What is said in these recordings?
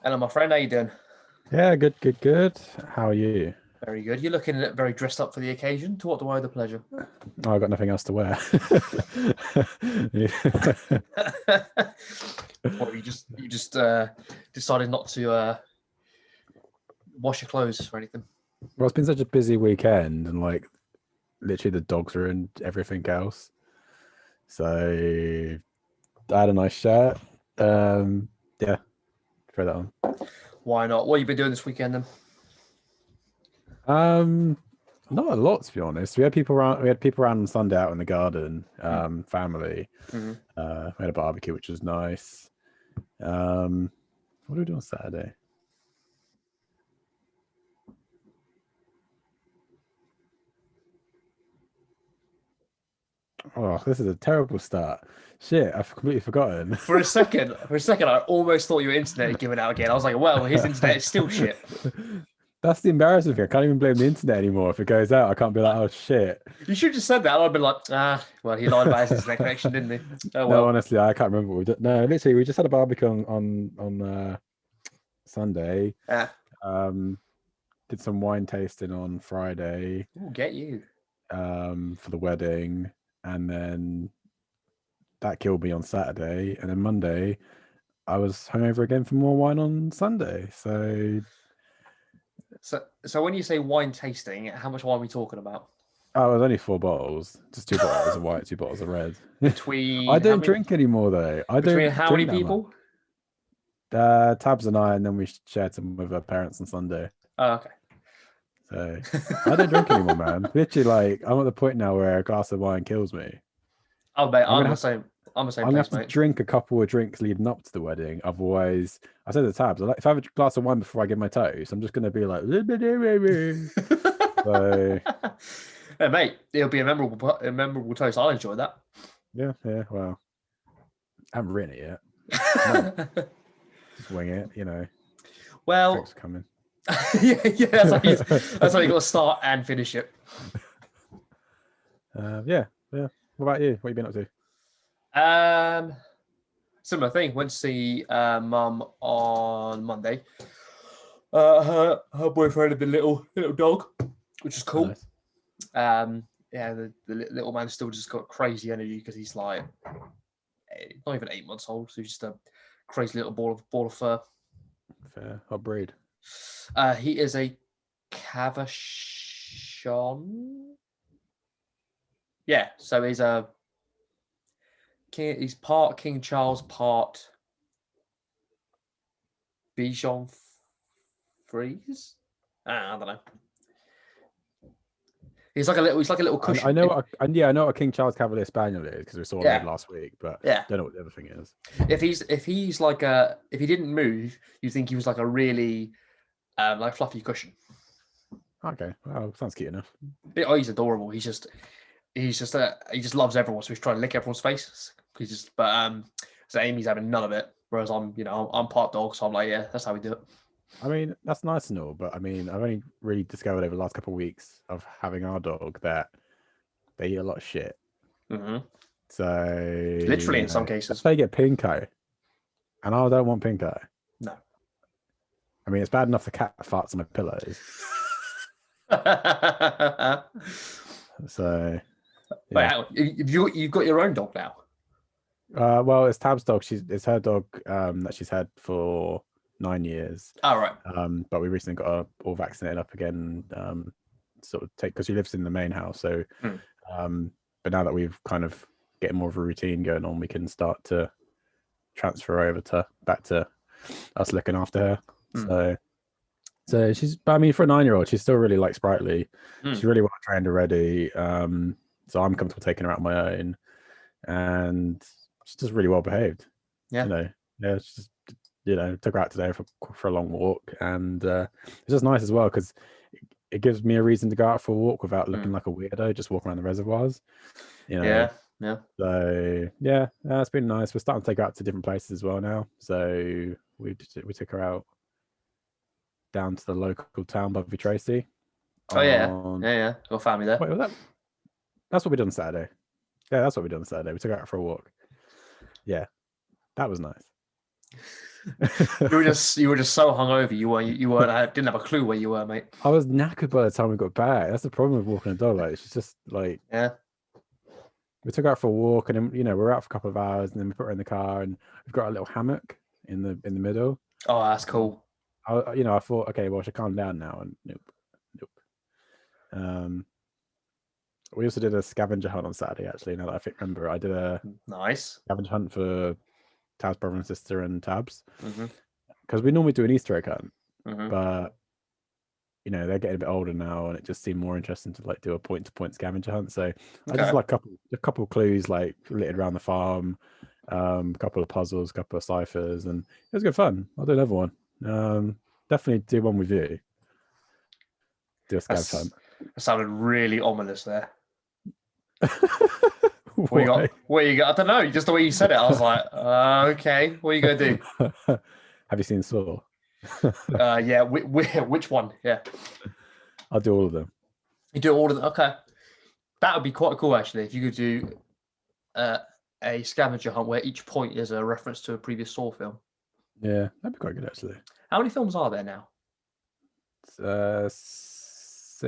Hello, my friend. How you doing? Yeah, good. How are you? Very good. You're looking very dressed up for the occasion. To what do I owe the pleasure? Oh, I got nothing else to wear. Yeah. Or you just decided not to wash your clothes or anything? Well, it's been such a busy weekend, and like literally the dogs are in everything else. So I had a nice shirt. Yeah, throw that on. Why not? What have you been doing this weekend then? Um, Not a lot to be honest. We had people around. We had people around on Sunday out in the garden. Family. Mm-hmm. We had a barbecue, which was nice. Um, what do we do on Saturday? Oh, this is a terrible start. Shit, I've completely forgotten. For a second, I almost thought your internet had given out again. I was like, well, his internet is still shit. That's the embarrassing thing. I can't even blame the internet anymore. If it goes out, I can't be like, oh shit. You should have just said that. I'd been like, well, he lied about his internet connection, didn't he? Oh No, well. honestly, I can't remember what we did. No, literally, we just had a barbecue on Sunday. Yeah. Um, did some wine tasting on Friday Ooh, get you. for the wedding, and then that killed me on Saturday, and then Monday I was hungover again for more wine on Sunday. So So when you say wine tasting, how much wine are we talking about? oh, it was only 4 bottles, just 2 bottles of white, 2 bottles of red. I Between how don't many? drink anymore though. I Between don't how many drink that much. people? Tabs and I, and then we shared some with our parents on Sunday. Oh, okay. So I don't drink anymore, man. Literally, like I'm at the point now where a glass of wine kills me. Oh, mate, I'm gonna have I'm the same I'm gonna have place, to mate. drink a couple of drinks leading up to the wedding. Otherwise, I said to Tabs, if I have a glass of wine before I get my toast, I'm just gonna be like, so Hey, mate, it'll be a memorable toast. I'll enjoy that. yeah. Well, I haven't written it yet. Might just wing it, Well, drinks are coming. yeah, that's how you got to start and finish it. Yeah. What about you? What you been up to? Um, Similar thing. Went to see mum on Monday. Her boyfriend had a little dog, which is Oh, cool. nice. Yeah, the little man still just got crazy energy because he's like not even 8 months old, so he's just a crazy little ball of fur. Fair. Hot breed. He is a Cavachon. Yeah, so he's a king. He's part King Charles, part Bichon Frise. I don't know. He's like a little cushion. I know I know what a King Charles Cavalier Spaniel is because we saw one of Yeah, those last week, but yeah. don't know what the other thing is. If he didn't move, you think he was like a really like fluffy cushion. Okay, well, sounds cute enough. Oh, he's adorable. He just loves everyone, so he's trying to lick everyone's face. So Amy's having none of it, whereas I'm part dog, so I'm like, yeah, that's how we do it. I mean, that's nice and all, but I mean, I've only really discovered over the last couple of weeks of having our dog that they eat a lot of shit. Mm-hmm. So, Literally, in some if cases, they get pink eye, and I don't want pink eye. no. I mean, it's bad enough the cat farts on my pillows. So, But yeah. you've got your own dog now. Well, it's Tab's dog. It's her dog that she's had for 9 years. All right. But we recently got her all vaccinated up again. Sort of take because she lives in the main house. So, Hmm. but now that we've kind of getting more of a routine going on, we can start to transfer over to back to us looking after her. Hmm. So she's, I mean, for a 9-year-old, she's still really like sprightly. Hmm. She's really well trained already. So I'm comfortable taking her out on my own, and she's just really well behaved. Yeah. Yeah, it's just took her out today for a long walk, and it's just nice as well because it gives me a reason to go out for a walk without looking Hmm. like a weirdo, just walking around the reservoirs. You know, Yeah. Yeah. so yeah, it's been nice. We're starting to take her out to different places as well now. So we took her out down to the local town, Bovey Tracy. Oh yeah. On Yeah. Got family there. wait, was that? That's what we did on Saturday. Yeah, that's what we did on Saturday. We took her out for a walk. Yeah, that was nice. You were just so hungover. You weren't didn't have a clue where you were, mate. I was knackered by the time we got back. That's the problem with walking a dog. Like it's just like Yeah. we took her out for a walk, and then we're out for a couple of hours, and then we put her in the car, and we've got a little hammock in the middle. Oh, that's cool. I thought, okay, well, I should calm down now, and nope. We also did a scavenger hunt on Saturday. Actually, now that I remember, I did a Nice scavenger hunt for Tab's brother and sister and Tabs, mm-hmm. because we normally do an Easter egg hunt, Mm-hmm. but they're getting a bit older now, and it just seemed more interesting to like do a point-to-point scavenger hunt. So I just like a couple of clues like littered around the farm, a couple of puzzles, a couple of ciphers, and it was good fun. I'll do another one. Definitely do one with you. Do a scav hunt. That sounded really ominous there. What you got? I don't know. Just the way you said it, I was like, okay, what are you gonna do? Have you seen Saw? Yeah. Which one? Yeah. I'll do all of them. You do all of them. Okay. That would be quite cool, actually, if you could do a scavenger hunt where each point is a reference to a previous Saw film. Yeah, that'd be quite good, actually. How many films are there now? 6.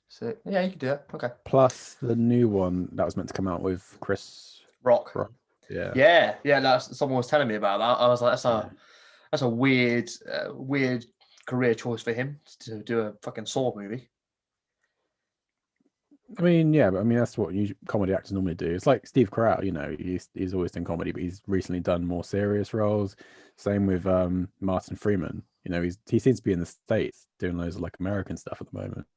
So yeah, you could do it. Okay. Plus the new one that was meant to come out with Chris Rock. Yeah. That's someone was telling me about that. I was like, that's a weird career choice for him to do a fucking Saw movie. I mean, yeah, but I mean that's what comedy actors normally do. It's like Steve Carell, he's always done comedy, but he's recently done more serious roles. Same with Martin Freeman. He seems to be in the States doing loads of like American stuff at the moment.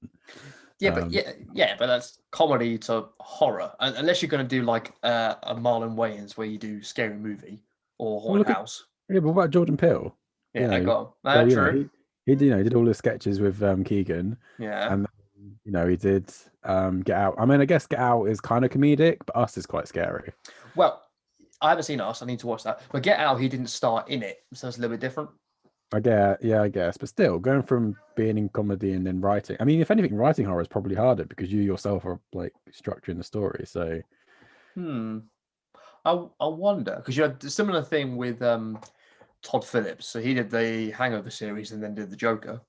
Yeah, but that's comedy to horror. Unless you're going to do like a Marlon Wayans where you do Scary Movie or Haunted House. Yeah, but what about Jordan Peele? Yeah, I got him. True. He did all the sketches with Keegan. Yeah. And he did Get Out. I mean, I guess Get Out is kind of comedic, but Us is quite scary. Well, I haven't seen Us. I need to watch that. But Get Out, he didn't star in it, so it's a little bit different. I guess. But still, going from being in comedy and then writing. I mean, if anything, writing horror is probably harder because you yourself are like structuring the story. So, I wonder, because you had a similar thing with Todd Phillips. So he did the Hangover series and then did the Joker.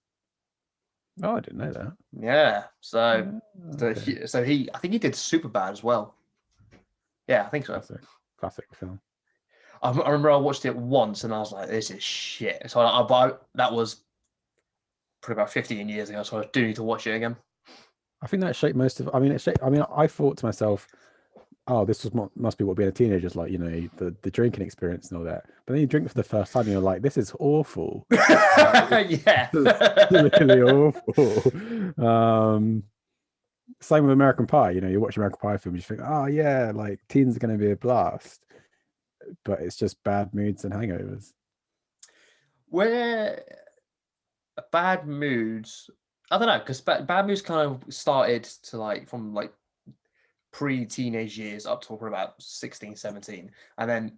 Oh, I didn't know that. Yeah. So okay. I think he did Superbad as well. Yeah, I think so. Classic film. I remember I watched it once and I was like, this is shit. So that was probably about 15 years ago, so I do need to watch it again. I think that shaped most of. I mean, I thought to myself, "Oh, this must be what being a teenager is like." The drinking experience and all that. But then you drink for the first time, and you're like, "This is awful." Yeah, really awful. Same with American Pie. You watch American Pie films, you think, "Oh yeah, like teens are going to be a blast," but it's just bad moods and hangovers. Where bad moods. I don't know, because bad moods kind of started to like from like pre-teenage years up to about 16, 17. And then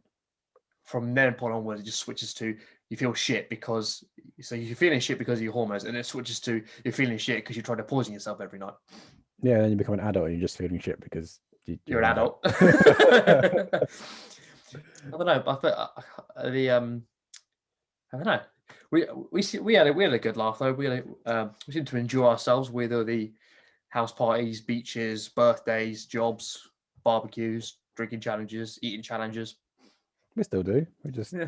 from then point onwards, it just switches to you feel shit because you're feeling shit because of your hormones, and it switches to you're feeling shit because you try to poison yourself every night. Yeah, then you become an adult and you're just feeling shit because you're an adult. I don't know. I don't know. We had a good laugh though. We seemed to enjoy ourselves with all the house parties, beaches, birthdays, jobs, barbecues, drinking challenges, eating challenges. We still do. We just do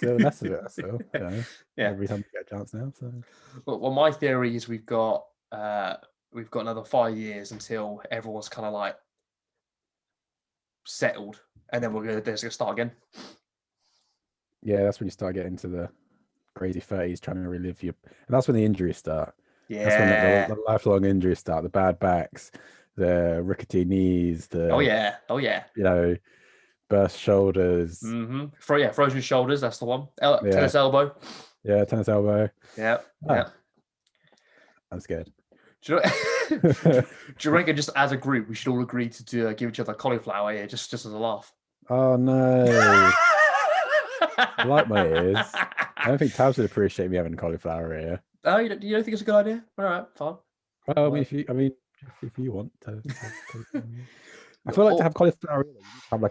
the mess of it. So yeah. Every time we get a chance now. So well, my theory is we've got another 5 years until everyone's kind of like settled, and then we're gonna start again. Yeah, that's when you start getting to the crazy 30s, trying to relive and that's when the injuries start. Yeah, that's when the lifelong injuries start. The bad backs, the rickety knees, oh yeah, burst shoulders. Mm-hmm. Frozen shoulders. That's the one. Tennis elbow. Yeah, tennis elbow. Yeah. I'm scared. Do you reckon just as a group we should all agree to give each other cauliflower ear just as a laugh? Oh no. I like my ears. I don't think Tabs would appreciate me having cauliflower ear. Oh, you don't think it's a good idea? All right, fine. Well, I mean, if you want to. I feel like to have cauliflower ear,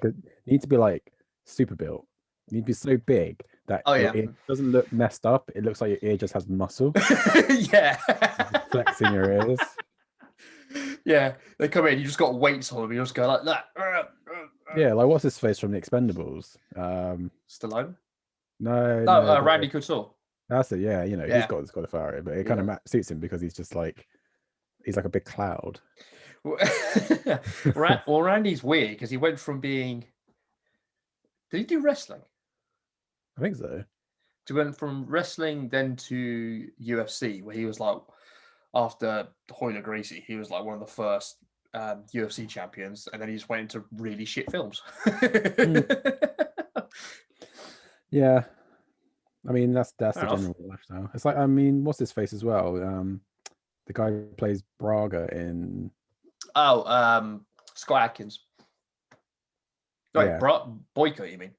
you need to be like super built. He'd be so big that Oh your yeah. ear doesn't look messed up. It looks like your ear just has muscle. Yeah. Just flexing your ears. Yeah. They come in, you just got weights on them, you just go like that. Yeah, like what's his face from the Expendables? Stallone? No, No, Randy Couture. that's it. Yeah, you know, he's Yeah. got a fire, but it Yeah. kind of suits him because he's just like he's like a big cloud. Well, Randy's weird because he went from being. Did he do wrestling? I think so. He went from wrestling then to UFC, where he was like, after Hoyler Gracie, he was like one of the first UFC champions, and then he just went into really shit films. Yeah, I mean that's Fair the enough. general lifestyle. It's like, I mean, what's his face as well? The guy who plays Braga in. Oh, Scott Atkins. Wait, Yeah. Boyko, you mean?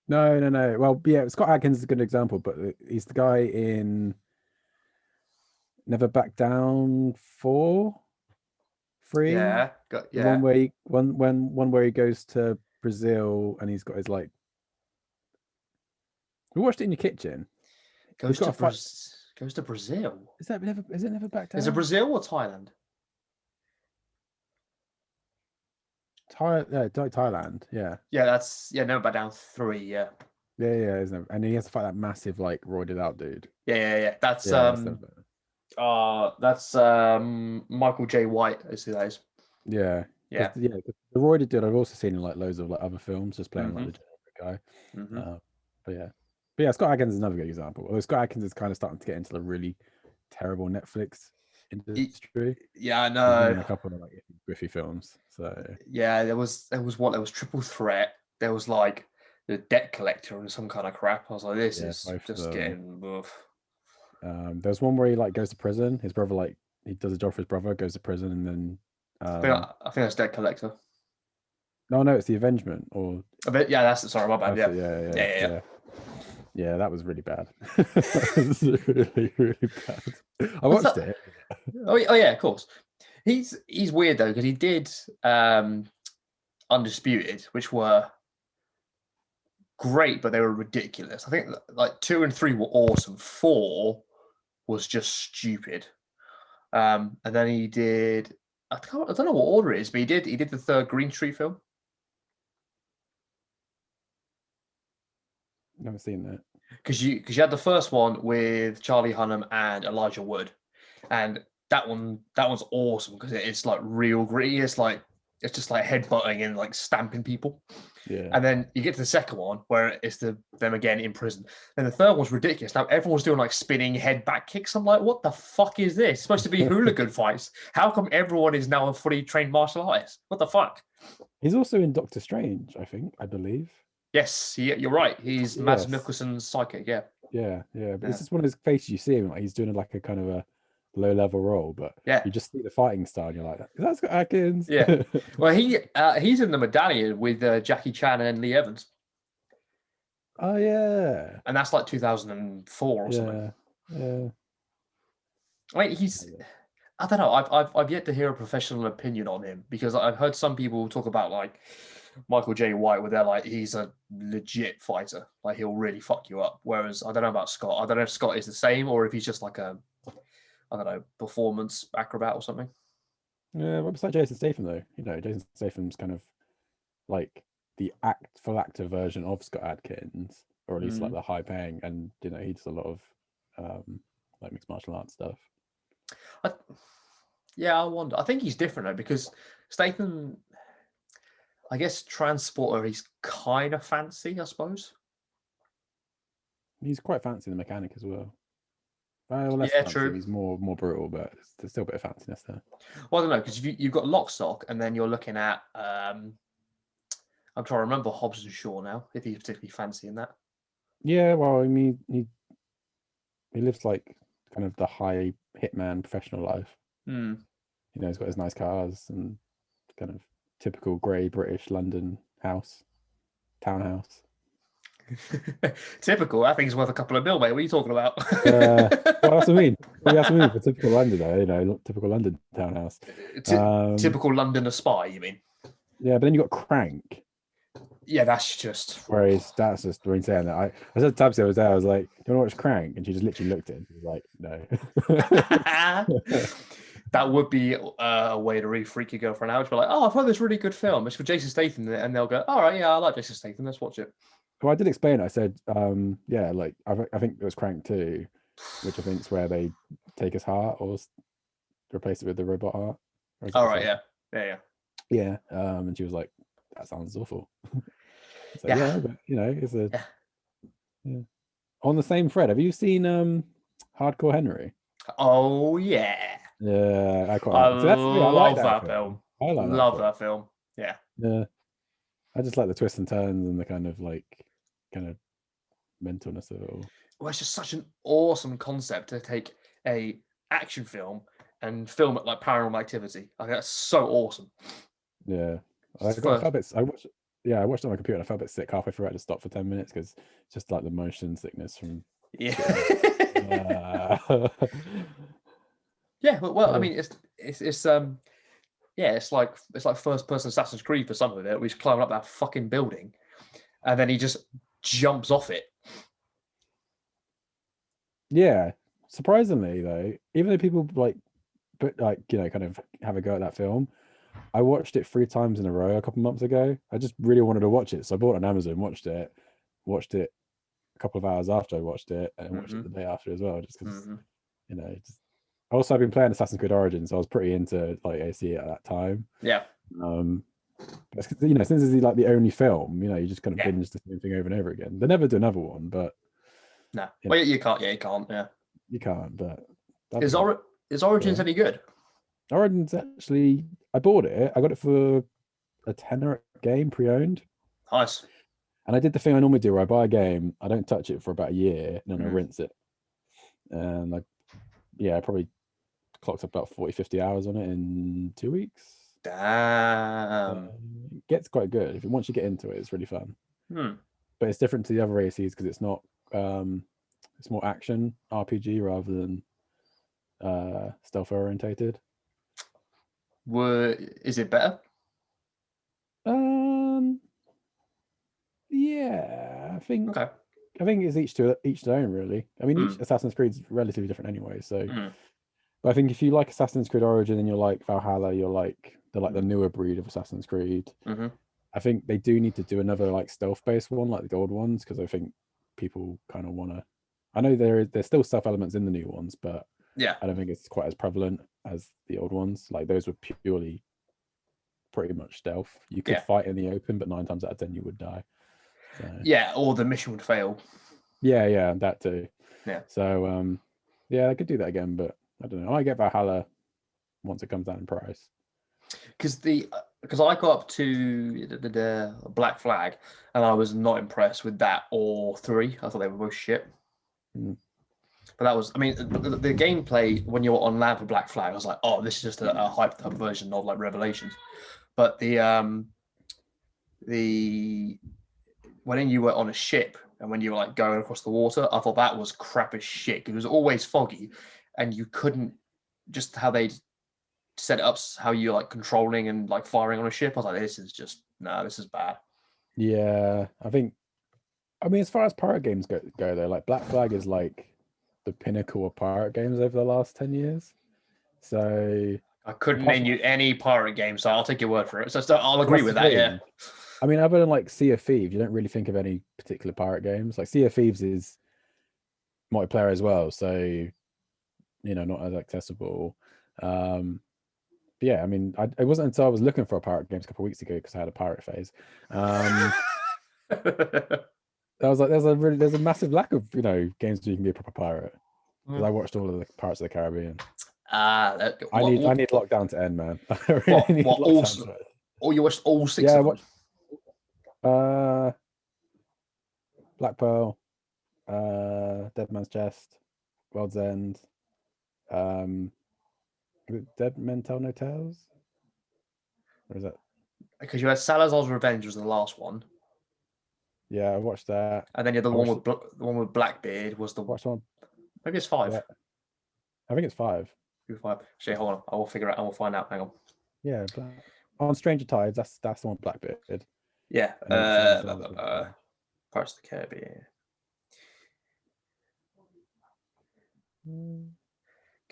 No. Well, yeah, Scott Atkins is a good example, but he's the guy in Never Back Down 3. Yeah, The yeah. one where one where he goes to Brazil and he's got his like. We watched it in your kitchen. Goes to Brazil. Is it Never Back Down? Is it Brazil or Thailand? Thailand. Yeah. Yeah, that's Never Back Down 3. Yeah. Yeah, isn't it? And he has to fight that massive, like, roided out dude. Yeah. That's Michael J. White is who that is. Yeah. Yeah. The roided dude I've also seen in like loads of like other films, just playing like the generic guy. But yeah, Scott Adkins is another good example. Although Scott Adkins is kind of starting to get into the really terrible Netflix industry. Yeah, I know. A couple of like Griffey films. So yeah, there was Triple Threat. There was like the Debt Collector and some kind of crap. I was like, this is just getting. There's one where he like goes to prison. His brother like he does a job for his brother, goes to prison, and then I think that's Debt Collector. No, it's the Avengement or. Yeah, that's sorry, my bad. Yeah, that was really bad. That was really, really bad. I watched it. Oh yeah, of course. He's weird though because he did Undisputed, which were great, but they were ridiculous. I think like 2 and 3 were awesome. 4 was just stupid. And then he did. I don't know what order it is, but he did the 3rd Green Street film. Never seen that. Because you had the first one with Charlie Hunnam and Elijah Wood, and that one's awesome because it's like real gritty. It's just like headbutting and like stamping people. Yeah. And then you get to the second one where it's them again in prison. Then the third one's ridiculous. Now everyone's doing like spinning head back kicks. I'm like, what the fuck is this? It's supposed to be hooligan fights. How come everyone is now a fully trained martial artist? What the fuck? He's also in Doctor Strange, I believe. Yes, you're right. He's Mads Mikkelsen's psychic. Yeah. But this is one of his faces you see him like he's doing like a kind of a low-level role, but you just see the fighting style and you're like, that's Atkins. Yeah. Well, he's in The Medallion with Jackie Chan and Lee Evans. Oh yeah. And that's like 2004 or something. Yeah. I mean, I don't know. I've yet to hear a professional opinion on him because I've heard some people talk about like Michael J. White, where they're like, he's a legit fighter. Like he'll really fuck you up. Whereas I don't know about Scott. I don't know if Scott is the same or if he's just like a, I don't know, performance acrobat or something. Yeah, well, it's like Jason Statham though. You know, Jason Statham's kind of like the full actor version of Scott Adkins, or at least like the high paying, and you know, he does a lot of like mixed martial arts stuff. I wonder. I think he's different though because Statham, I guess Transporter, he's kind of fancy, I suppose. He's quite fancy in the mechanic as well. Less fancy. True. He's more brutal, but there's still a bit of fanciness there. Well, I don't know, because you've got Lock, Stock, and then you're looking at, I'm trying to remember Hobbs and Shaw now, if he's particularly fancy in that. Yeah, well, I mean, he lives like kind of the high hitman professional life. You know, he's got his nice cars and kind of typical grey British London townhouse. Typical. That thing's worth a couple of mil, mate. What are you talking about? Well, that's what I mean. For typical Londoner, you know, typical London townhouse. Typical Londoner spy, you mean? Yeah, but then you got Crank. Yeah, that's just. Whereas that's just when saying that. I said to Tabs the other day, I was like, "Do you want to watch Crank?" And she just literally looked at it and she was like, "No." That would be a way to really freak your girlfriend out. Be like, "Oh, I've heard this really good film. It's for Jason Statham," and they'll go, "All right, yeah, I like Jason Statham. Let's watch it." Well, I did explain it. I said, yeah, like I think it was Crank 2, which I think is where they take his heart or replace it with the robot heart. Or is it All the right, same? yeah, yeah, Yeah. And she was like, "That sounds awful." So yeah, yeah, but it's a yeah. yeah. On the same thread. Have you seen Hardcore Henry? Oh yeah, Yeah, I quite I like. So that's the thing. I like love that that film. film. I like that Love film. that film. Yeah. Yeah, I just like the twists and turns and the kind of mentalness of it all. Well, it's just such an awesome concept to take a action film and film it like Paranormal Activity. I think that's so awesome. Yeah, I It's got I first, felt a bit. I watched. Yeah, I watched it on my computer. And I felt a bit sick halfway through. I had to stop for 10 minutes because it's just like the motion sickness from yeah, sitting there. yeah. Well, I Yeah. mean, yeah, it's like first person Assassin's Creed for some of it. We're just climbing up that fucking building, and then he just jumps off it. Yeah, surprisingly though, even though people kind of have a go at that film, I watched it 3 times in a row a couple months ago. I just really wanted to watch it, so I bought it on Amazon, watched it a couple of hours after I watched it, and watched it the day after as well, just because just also I've been playing Assassin's Creed Origins, so I was pretty into like AC at that time. Yeah, Since it's like the only film, you just kind of yeah. binge the same thing over and over again. They never do another one, but No, well, you can't. Yeah, you can't. Yeah. you can't. But that'd Is be Or is Origins yeah. any good? Origins actually, I bought it. I got it for a tenner game pre-owned. Nice. And I did the thing I normally do where I buy a game, I don't touch it for about a year, and then I rinse it. And I probably clocked up about 40, 50 hours on it in 2 weeks. Damn. It gets quite good. Once you get into it, it's really fun. But it's different to the other ACs because it's not, it's more action RPG rather than stealth orientated. Is it better? Yeah, I think Okay. it's each to their own, really. I mean, each Assassin's Creed is relatively different anyway. So, but I think if you like Assassin's Creed Origin and you're like Valhalla, you're like the newer breed of Assassin's Creed. I think they do need to do another like stealth-based one, like the old ones, because I think people kind of want to. I know there's still stealth elements in the new ones, but Yeah, I don't think it's quite as prevalent as the old ones. Like those were purely pretty much stealth. You could fight in the open, but 9 times out of 10 you would die. So. Yeah, or the mission would fail. Yeah, that too. Yeah. So I could do that again, but I don't know. I might get Valhalla once it comes down in price. Because I got up to the Black Flag, and I was not impressed with that or 3. I thought they were both shit. But that was, I mean, the gameplay when you're on land for Black Flag, I was like, oh, this is just a hyped up version of like Revelations. But the when you were on a ship and when you were like going across the water, I thought that was crap as shit. It was always foggy, and you couldn't just how they set up how you're like controlling and like firing on a ship. I was like, this is just this is bad. Yeah, I mean, as far as pirate games go though, like Black Flag is like the pinnacle of pirate games over the last 10 years. So I couldn't name you any pirate game, so I'll take your word for it. So I'll agree with that. Yeah. I mean, other than like Sea of Thieves, you don't really think of any particular pirate games. Like Sea of Thieves is multiplayer as well, so not as accessible. But yeah, I mean, it wasn't until I was looking for a pirate games a couple of weeks ago because I had a pirate phase. I was like, there's a massive lack of games where you can be a proper pirate. Because I watched all of the Pirates of the Caribbean. I need lockdown to end, man. I really need lockdown to end. Or you watched all 6 of them? Black Pearl, Dead Man's Chest, World's End, Dead Men Tell No Tales? Or is that? Because you had Salazar's Revenge was the last one. Yeah, I watched that. And then you had the one with Blackbeard was the. Watch one. Maybe it's 5. Yeah. I think it's 5. 5. Actually, hold on. I will figure it out. I will find out. Hang on. Yeah, on Stranger Tides, that's the one Blackbeard. Yeah. And everything sounds really good. Pirates of the Caribbean.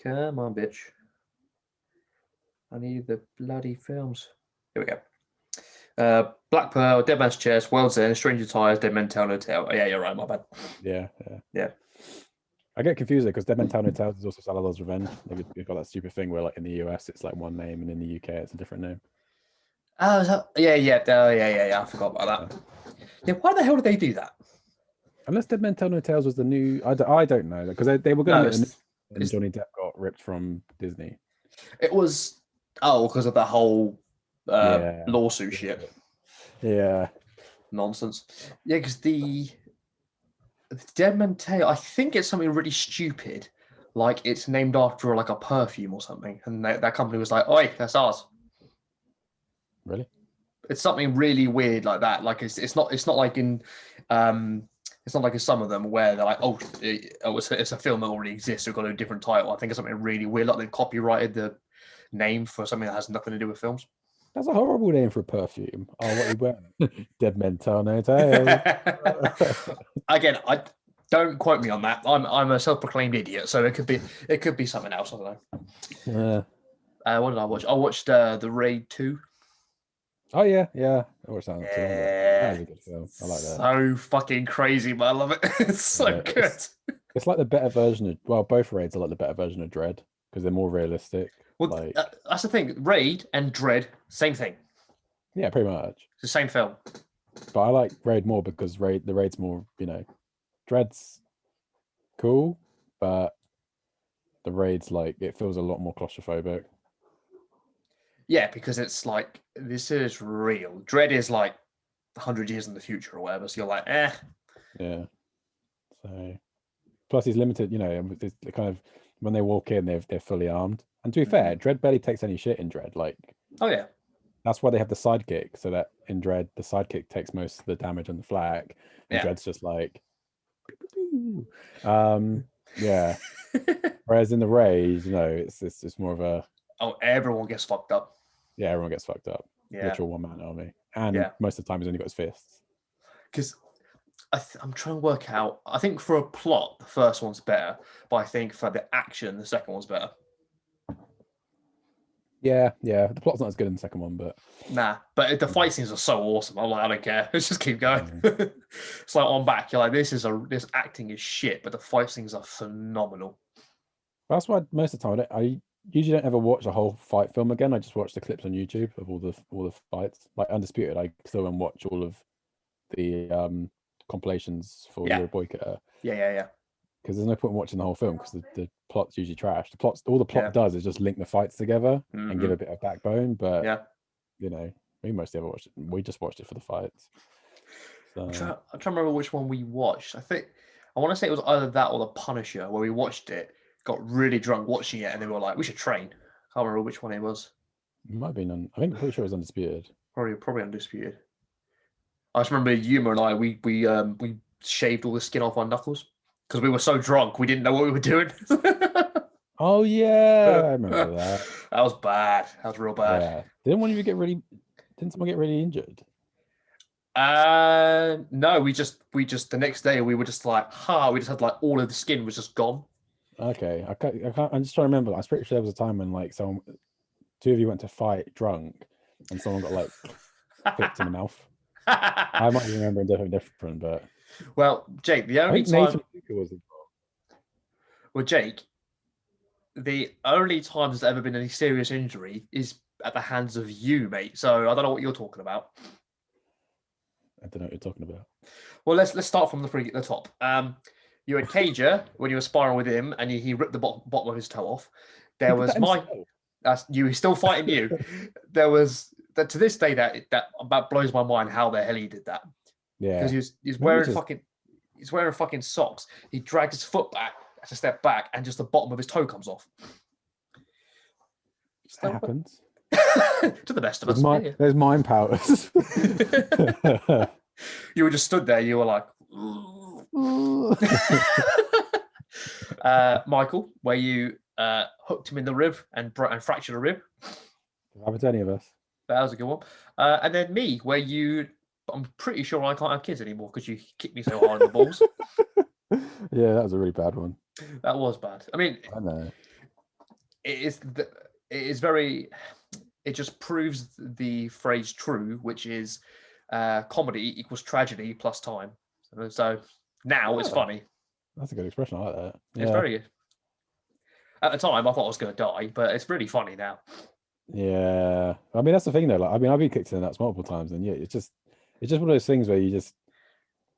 Come on, bitch. I need the bloody films. Here we go. Black Pearl, Dead Man's Chest, World's End, Stranger Tides, Dead Men Tell No Tale. Oh, yeah, you're right. My bad. Yeah. I get confused because Dead Men Tell No Tales is also Salazar's Revenge. They've got that stupid thing where, like, in the US it's like one name, and in the UK it's a different name. Oh, yeah. I forgot about that. Yeah, why the hell did they do that? Unless Dead Men Tell No Tales was the new, I don't know, because they were going to make and Johnny Depp got ripped from Disney. It was because of the whole lawsuit shit. Yeah. Nonsense. Yeah, because the Dead Men Tell, I think it's something really stupid, like it's named after like a perfume or something, and that company was like, "Oi, that's ours." Really? It's something really weird like that. Like it's not like in it's not like in some of them where they're like, it's a film that already exists, we've got a different title. I think it's something really weird, like they've copyrighted the name for something that has nothing to do with films. That's a horrible name for a perfume. Oh, what are you wearing? Dead Men Tell No Tales. Again, I don't quote me on that. I'm a self-proclaimed idiot, so it could be something else. I don't know. What did I watch? I watched The Raid 2. Oh yeah. I watched that. That was a good film. I like that. So fucking crazy, but I love it. It's so good. It's like the better version of both Raids are like the better version of Dread because they're more realistic. Well, that's the thing. Raid and Dread, same thing. Yeah, pretty much. It's the same film. But I like Raid more because the Raid's more, Dread's cool, but the Raid's like, it feels a lot more claustrophobic. Yeah, because it's like, this is real. Dread is like 100 years in the future or whatever, so you're like, eh. Yeah. So, plus he's limited, it's kind of, when they walk in, they're fully armed. And to be fair, Dread barely takes any shit in Dread. Like, oh yeah. That's why they have the sidekick, so that in Dread, the sidekick takes most of the damage on the flak, and Dread's just like, yeah. Whereas in the Raid, it's more of a everyone gets fucked up. Yeah, everyone gets fucked up. Yeah. Literal one-man army, and most of the time he's only got his fists. Because I'm trying to work out. I think for a plot, the first one's better, but I think for the action, the second one's better. Yeah. The plot's not as good in the second one, but but the fight scenes are so awesome. I'm like, I don't care. Let's just keep going. It's like on back, you're like, this acting is shit, but the fight scenes are phenomenal. That's why most of the time I usually don't ever watch a whole fight film again. I just watch the clips on YouTube of all the fights. Like Undisputed, I still and watch all of the compilations for Your Boy Cutter. Yeah. Because there's no point in watching the whole film because the plot's usually trash. All the plot does is just link the fights together and give a bit of backbone. But we mostly ever watched it. We just watched it for the fights. So. I'm trying to remember which one we watched. I want to say it was either that or The Punisher, where we watched it, got really drunk watching it, and then we were like, we should train. Can't remember which one it was. It might have been I'm pretty sure it was Undisputed. Probably Undisputed. I just remember Yuma and I, we shaved all the skin off our knuckles because we were so drunk we didn't know what we were doing. Oh yeah, I remember that. That was bad. That was real bad. Yeah. Didn't someone get really injured? No, we just the next day we were just like, we just had like all of the skin was just gone. Okay, I can't. I'm just trying to remember. I'm pretty sure there was a time when like two of you went to fight drunk, and someone got like flipped in the mouth. I might remember different, but Jake, the only time Jake, the only time there's ever been any serious injury is at the hands of you, mate. So I don't know what you're talking about. I don't know what you're talking about. Well, let's start from the top. You had Cager when you were sparring with him, and he ripped the bottom of his toe off. There was that's you. He's still fighting you. There was that to this day that blows my mind how the hell he did that. Yeah, because he's wearing fucking socks. He drags his foot back to step back, and just the bottom of his toe comes off. That happens to the best of us. There's mind powers. You were just stood there. You were like, Michael, where you hooked him in the rib and fractured a rib. Haven't any of us. That was a good one. And then me, where you But I'm pretty sure I can't have kids anymore because you kicked me so hard in the balls. Yeah, that was a really bad one. That was bad. I mean, I know. it is very. It just proves the phrase true, which is comedy equals tragedy plus time. So now it's funny. That's a good expression. I like that. It's very good. At the time, I thought I was going to die, but it's really funny now. Yeah, I mean that's the thing though. Like, I mean, I've been kicked in the nuts multiple times, and yeah, it's just one of those things where you just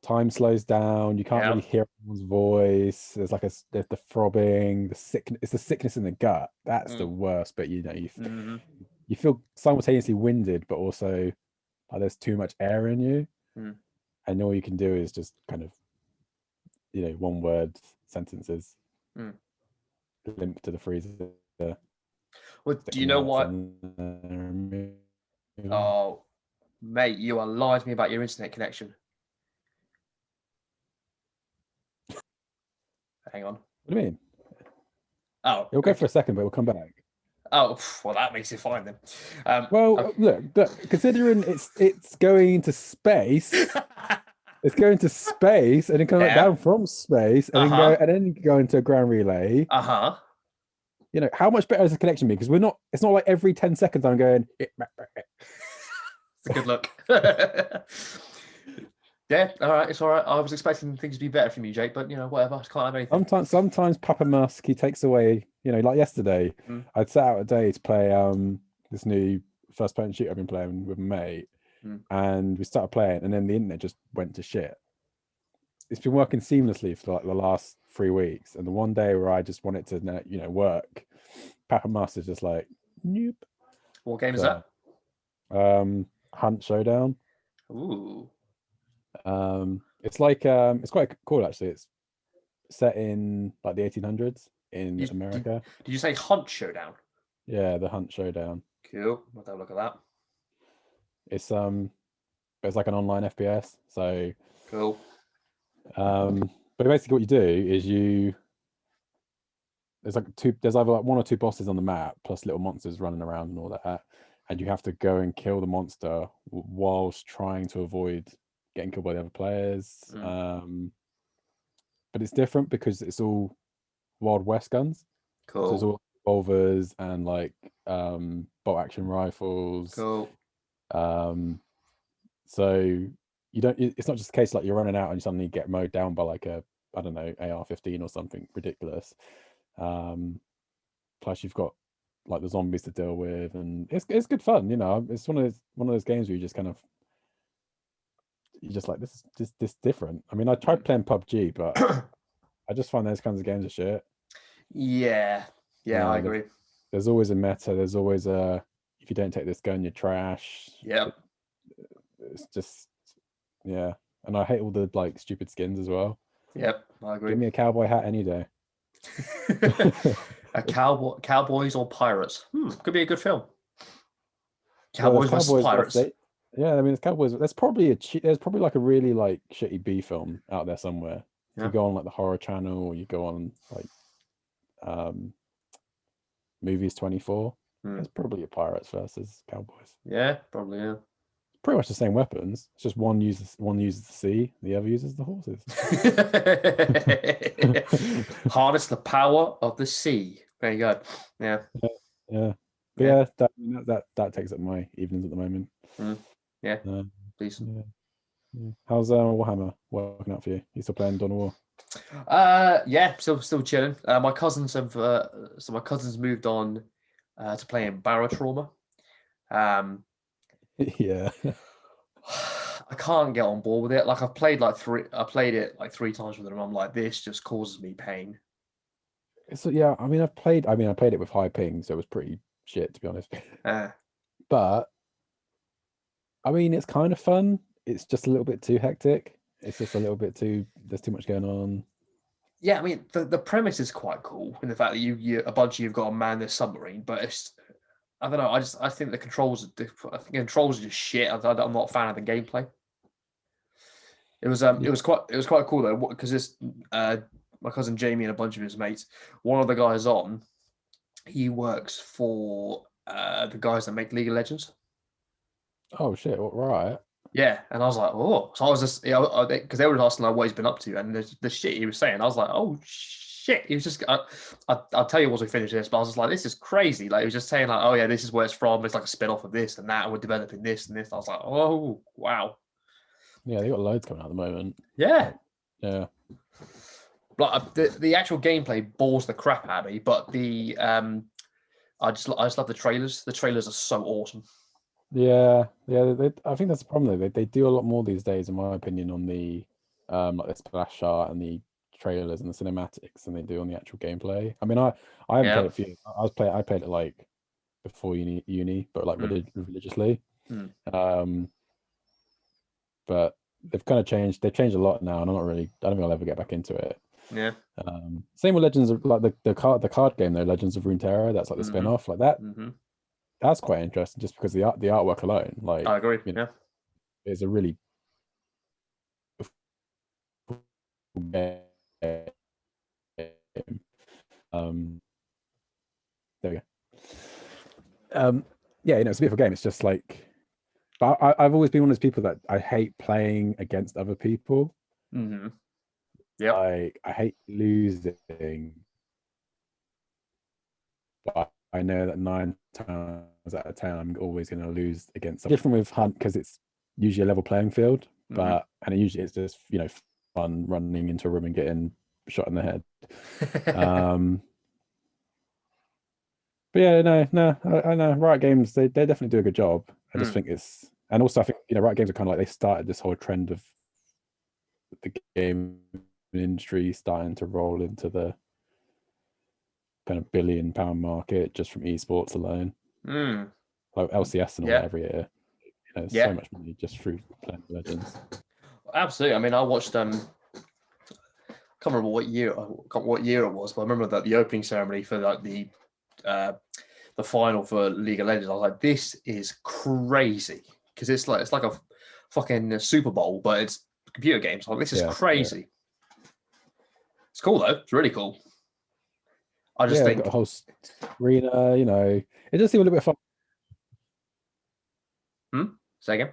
time slows down. You can't really hear anyone's voice. There's like there's the throbbing, the sick. It's the sickness in the gut. That's the worst. But you know, you feel simultaneously winded, but also like there's too much air in you, and all you can do is just kind of, you know, one word sentences. Limp to the freezer. Well, do you know what? Oh, mate, you are lying to me about your internet connection. Hang on. What do you mean? Oh, it'll go for a second, but we'll come back. Oh, well, that makes it fine then. Well, look, considering it's going to space, it's going to space, and then coming down from space, and then go into a ground relay. You know, how much better is the connection be? Because it's not like every 10 seconds I'm going. It's a good look. Yeah, all right, it's all right. I was expecting things to be better from you, Jake, but you know, whatever. I can't have anything. Sometimes Papa Musk, he takes away, you know, like yesterday, I'd set out a day to play this new first-person shooter I've been playing with my mate, and we started playing, and then the internet just went to shit. It's been working seamlessly for like the last 3 weeks, and the one day where I just want it to, you know, work, Papa Musk is just like, nope. What game is that? Hunt Showdown. Ooh. It's like it's quite cool actually. It's set in like the 1800s in America. Did you say Hunt Showdown? Yeah, the Hunt Showdown. Cool. I'll have a look at that. It's like an online FPS. So cool. But basically what you do is there's either like one or two bosses on the map plus little monsters running around and all that, and you have to go and kill the monster whilst trying to avoid getting killed by the other players. But it's different because it's all Wild West guns. Cool. So it's all revolvers and like bolt action rifles. Cool. So it's not just a case like you're running out and you suddenly get mowed down by like a, I don't know, AR-15 or something ridiculous. Plus you've got like the zombies to deal with, and it's good fun, you know. It's one of those games where you just kind of, you're just like, this is different. I mean, I tried playing PUBG, but I just find those kinds of games are shit. Yeah, I agree. There's always a meta. There's always if you don't take this gun, you're trash. Yep. It's just, yeah. And I hate all the like stupid skins as well. Yep, I agree. Give me a cowboy hat any day. A cowboys or pirates? Could be a good film. Cowboys versus pirates. Yeah, I mean, it's cowboys. There's probably like a really like shitty B film out there somewhere. Yeah. You go on like the Horror Channel, or you go on like Movies 24. It's probably a pirates versus cowboys. Yeah, probably. Yeah. Pretty much the same weapons. It's just one uses the sea, the other uses the horses. Harness the power of the sea. Very good. Yeah. Yeah. But yeah, that takes up my evenings at the moment. Yeah. Decent. Yeah. How's Warhammer working out for you? You still playing Dawn of War? Yeah, still chilling. My cousins moved on to playing Barotrauma. Yeah. I can't get on board with it. Like I played it like 3 times with them. I'm like, this just causes me pain. So yeah, I mean, I played it with high ping, so it was pretty shit, to be honest. But I mean, it's kind of fun. It's just a little bit too hectic. It's just a little bit there's too much going on. Yeah, I mean, the premise is quite cool in the fact that you've got to man this submarine, but it's, I don't know. I think the controls are just shit. I'm not a fan of the gameplay. It was quite cool though, because this my cousin Jamie and a bunch of his mates. One of the guys he works for the guys that make League of Legends. Oh shit! Right. Yeah, and I was like, oh, so I was just, because they were asking like what he's been up to, and the shit he was saying, I was like, oh shit, he was just, I'll tell you once we finish this, but I was just like, this is crazy. Like he was just saying like, oh yeah, this is where it's from. It's like a spin off of this and that, and we're developing this and this. I was like, oh wow, Yeah, they got loads coming out at the moment. yeah. Yeah. Like the actual gameplay bores the crap out of me, but I just love the trailers. The trailers are so awesome. Yeah, I think that's the problem though. They do a lot more these days, in my opinion, on the like the splash art and the trailers and the cinematics than they do on the actual gameplay. I mean, I haven't played it for you. I played it like before uni, but like religiously. But they've kind of changed. They've changed a lot now, and I don't think I'll ever get back into it. Yeah. Same with Legends of like the card game though, Legends of Runeterra. That's like the spin-off, like that. That's quite interesting, just because the artwork alone, like I agree. Yeah, is a really game. There we go. Yeah, it's a beautiful game. It's just like, but I've always been one of those people that I hate playing against other people. Yeah, like I hate losing, but I know that 9 times out of 10 I'm always going to lose against someone. Different with Hunt because it's usually a level playing field, and it usually it's just fun running into a room and getting shot in the head. But yeah, no, I know Riot Games, they definitely do a good job. I just think it's, and also I think Riot Games are kind of like, they started this whole trend of the game industry starting to roll into the kind of £1 billion market just from esports alone. Like LCS and all that every year. So much money just through playing Legends. Absolutely. I mean, I watched I can't remember what year it was, but I remember that the opening ceremony for like the final for League of Legends. I was like, this is crazy, because it's like a fucking Super Bowl, but it's computer games. Like, this is crazy. Yeah. It's cool though. It's really cool. I just think got a whole arena. It does seem a little bit fun. Say again.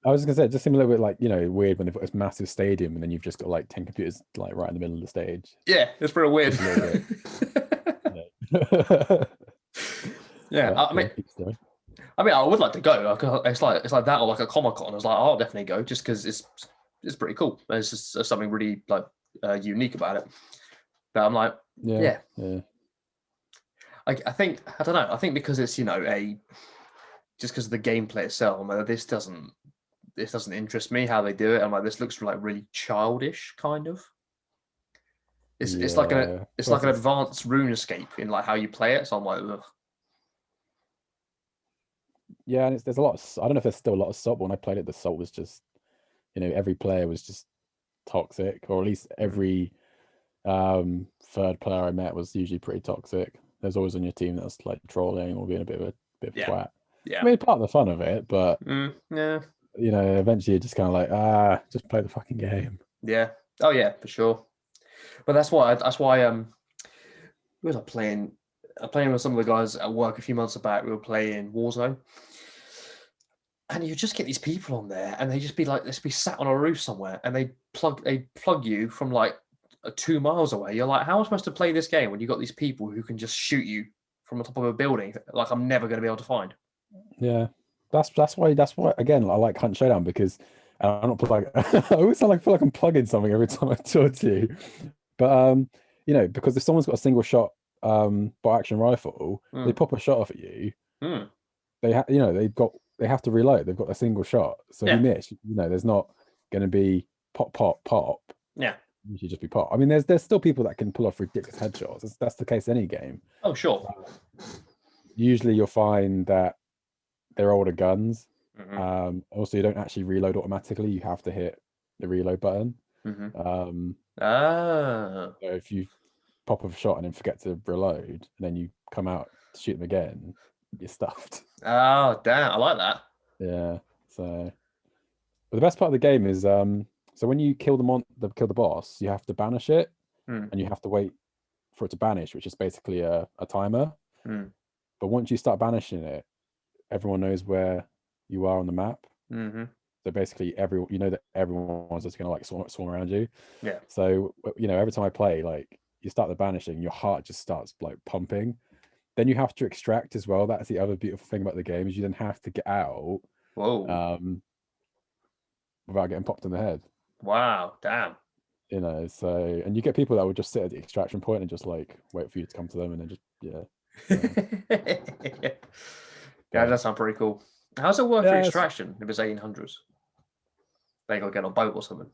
I was gonna say, it just seemed a little bit like, weird when they've got this massive stadium and then you've just got like 10 computers like right in the middle of the stage. Yeah, it's pretty weird. Yeah, I mean, I would like to go. It's like that, or like a Comic-Con. I was like, I'll definitely go, just because it's pretty cool. There's just something really like unique about it. But I'm like, yeah. I think, I don't know. I think because it's just because of the gameplay itself, I'm like, this doesn't interest me how they do it. I'm like, this looks like really childish, kind of. It's like an advanced RuneScape in like how you play it. So I'm like, ugh. Yeah, and there's a lot of, I don't know if there's still a lot of salt, but when I played it, the salt was just, every player was just toxic, or at least every third player I met was usually pretty toxic. There's always on your team that's like trolling or being a bit of a twat. Yeah, I mean, part of the fun of it, but yeah, eventually you're just kind of like, just play the fucking game. Yeah. Oh yeah, for sure. But that's why who was I playing? I'm playing with some of the guys at work a few months back. We were playing Warzone, and you just get these people on there, and they just be like, let's be sat on a roof somewhere, and they plug you from like 2 miles away. You're like, how am I supposed to play this game when you got these people who can just shoot you from the top of a building? Like, I'm never going to be able to find. Yeah, that's why again, I like Hunt Showdown, because I'm not like I always feel like I'm plugging something every time I talk to you, but because if someone's got a single shot bolt action rifle, they pop a shot off at you. They have to reload. They've got a single shot, so if you miss, there's not going to be pop. Yeah, you should just be pop. I mean, there's still people that can pull off ridiculous headshots. That's the case in any game. Oh sure. Usually you'll find that they're older guns. Also, you don't actually reload automatically. You have to hit the reload button. So if you pop a shot and then forget to reload, and then you come out to shoot them again, you're stuffed. Oh damn, I like that. Yeah. So, but the best part of the game is so when you kill the boss, you have to banish it, and you have to wait for it to banish, which is basically a timer. But once you start banishing it, everyone knows where you are on the map. Mm-hmm. So basically, that everyone's just gonna like swarm around you. Yeah. So every time I play, like you start the banishing, your heart just starts like pumping. Then you have to extract as well. That's the other beautiful thing about the game is you then have to get out. Whoa. Without getting popped in the head. Wow. Damn. So and you get people that will just sit at the extraction point and just like wait for you to come to them and then just Yeah, that sounds pretty cool. How's it work for yeah, extraction if it's 1800s? They gotta get on a boat or something.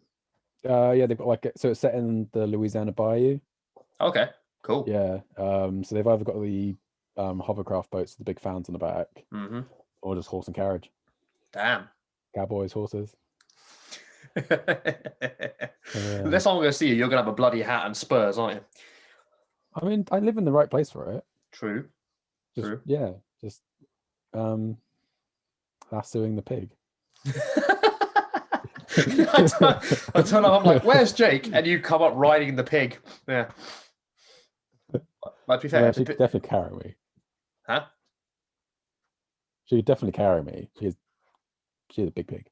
Yeah, they've got like so it's set in the Louisiana Bayou. Okay, cool. Yeah. So they've either got the hovercraft boats with the big fans on the back, Mm-hmm. or just horse and carriage. Damn. Cowboys, horses. Next time I'm gonna see you, you're gonna have a bloody hat and spurs, aren't you? I mean, I live in the right place for it. True. True. Yeah, just lassoing the pig. I turn up, I'm like, where's Jake? And you come up riding the pig. Yeah. Might be fair. Well, she could definitely carry me. Huh? She could definitely carry me. She's a big pig.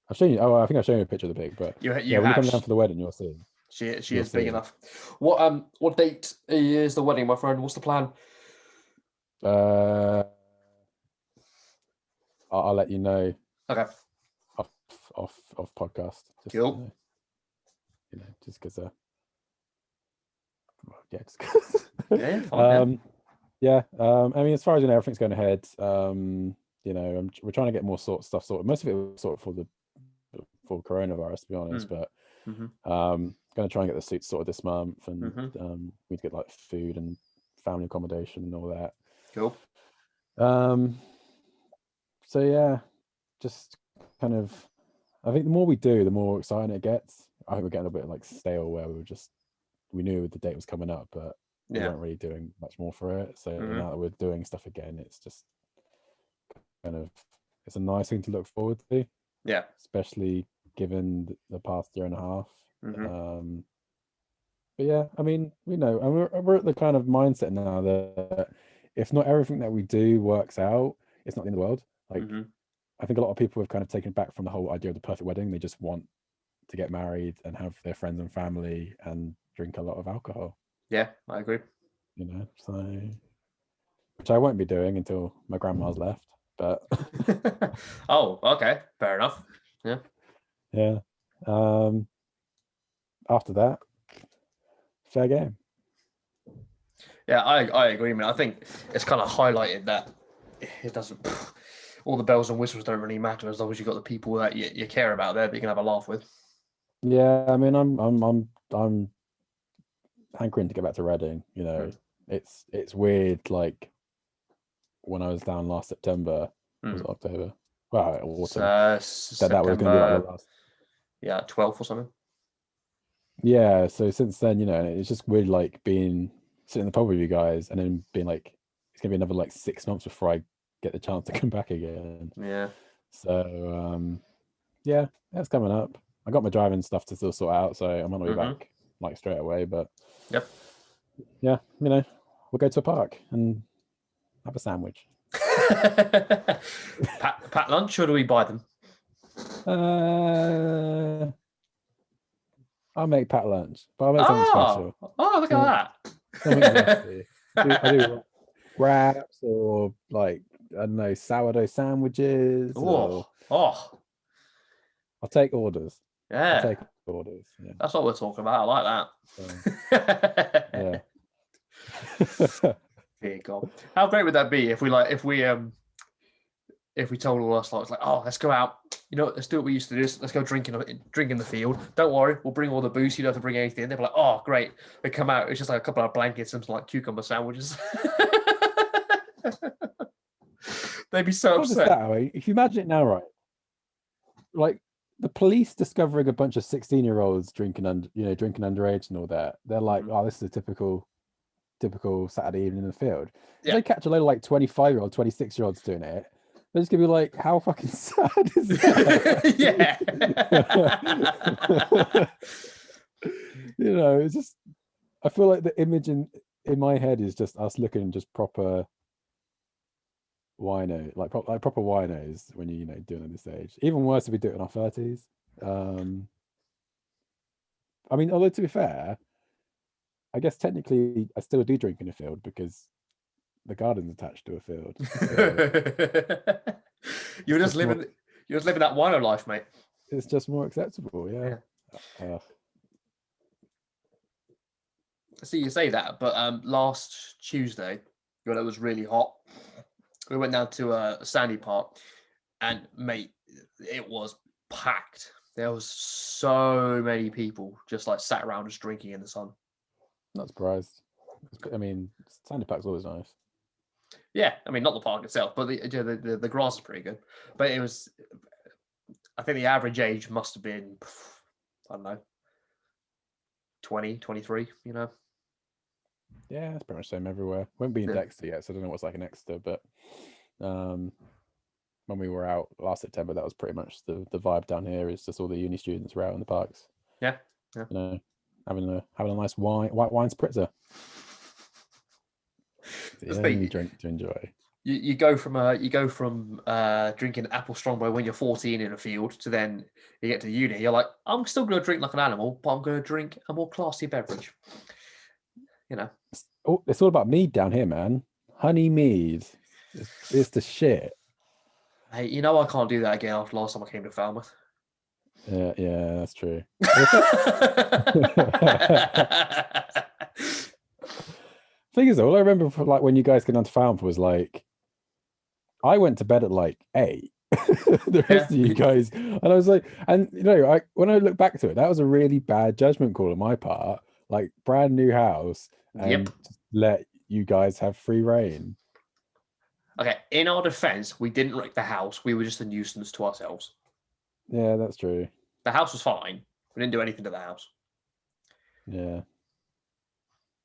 I've shown you. Oh, I think I've shown you a picture of the pig. But you when you come down for the wedding, you'll see. She is big enough. What date is the wedding, my friend? What's the plan? I'll let you know. Okay. Off podcast. Just, cool. Just because. Yeah. Just yeah. Fine, yeah. I mean, as far as everything's going ahead. We're trying to get more stuff sorted. Most of it was sorted for coronavirus, to be honest. But going to try and get the suits sorted this month, and we need to get like food and family accommodation and all that. Cool. So yeah, just kind of. I think the more we do, the more exciting it gets. I think we're getting a bit like stale where we knew the date was coming up, but we weren't really doing much more for it. So now that we're doing stuff again, it's just kind of it's a nice thing to look forward to. Yeah. Especially given the past year and a half. But yeah, I mean, and we're at the kind of mindset now that if not everything that we do works out, it's not the end of the world. Like I think a lot of people have kind of taken back from the whole idea of the perfect wedding. They just want to get married and have their friends and family and drink a lot of alcohol. Yeah, I agree. So which I won't be doing until my grandma's left. But oh, okay, fair enough. Yeah. Yeah. After that, fair game. Yeah, I agree, man. I think it's kind of highlighted that it doesn't. All the bells and whistles don't really matter as long as you got the people that you care about there that you can have a laugh with. Yeah, I mean, I'm hankering to get back to Reading. It's weird. Like when I was down last September, was it October? Well, autumn. That was going to be like the last. Yeah, 12th or something. Yeah, so since then, it's just weird, like sitting in the pub with you guys and then being like, it's gonna be another like 6 months before I get the chance to come back again. Yeah. So yeah, that's coming up. I got my driving stuff to still sort out, so I might not be back like straight away. But yep. Yeah, we'll go to a park and have a sandwich. Pat lunch, or do we buy them? I'll make Pat lunch, but I'll make something special. Oh, look at that! I do wraps or like I don't know sourdough sandwiches. I'll take orders. Yeah, I'll take orders. Yeah. That's what we're talking about. I like that. Yeah. Dear God, how great would that be if we told all us like, oh, let's go out. Let's do what we used to do. Let's go drink in the field. Don't worry, we'll bring all the booze. You don't have to bring anything. They'd be like, oh, great. They come out. It's just like a couple of blankets and some like cucumber sandwiches. They'd be so upset. If you imagine it now, right? Like the police discovering a bunch of 16-year-olds drinking underage and all that. They're like, oh, this is a typical Saturday evening in the field. If they catch a load of like 25-year-old, 26-year-olds doing it, they're just gonna be like, how fucking sad is that? Yeah. It's just I feel like the image in my head is just us looking just proper wino, like proper winos when you doing it at this age. Even worse if we do it in our 30s. I mean, although to be fair, I guess technically I still do drink in a field because the garden's attached to a field. So you're it's just just more, living you're just living that wino life, mate. it's just more acceptable, yeah. Yeah. See, you say that, but last Tuesday, when it was really hot, we went down to Sandy Park, and mate, it was packed. There was so many people just like sat around just drinking in the sun. Not surprised. I mean, Sandy Park's always nice. Yeah, I mean, not the park itself, but the grass is pretty good. But it was, I think the average age must have been, I don't know, 20, 23, you know? Yeah, it's pretty much the same everywhere. Won't be in Yeah. Dexter yet, so I don't know what's like in Exeter, but when we were out last September, that was pretty much the vibe down here. Is just all the uni students were out in the parks. Yeah. Yeah. Having a nice white wine spritzer. The only drink to enjoy. You go from drinking apple strongbow when you're 14 in a field to then you get to uni. You're like, I'm still going to drink like an animal, but I'm going to drink a more classy beverage. You know. It's all about mead down here, man. Honey mead. It's the shit. Hey, you know I can't do that again after last time I came to Falmouth. Yeah, that's true. Thing is, all I remember from like when you guys came down to Falmouth was like, I went to bed at like 8. The rest of you guys, and I was like, and when I look back to it, that was a really bad judgment call on my part. Like, brand new house, and just let you guys have free reign. Okay, in our defense, we didn't wreck the house. We were just a nuisance to ourselves. Yeah, that's true. The house was fine. We didn't do anything to the house. Yeah.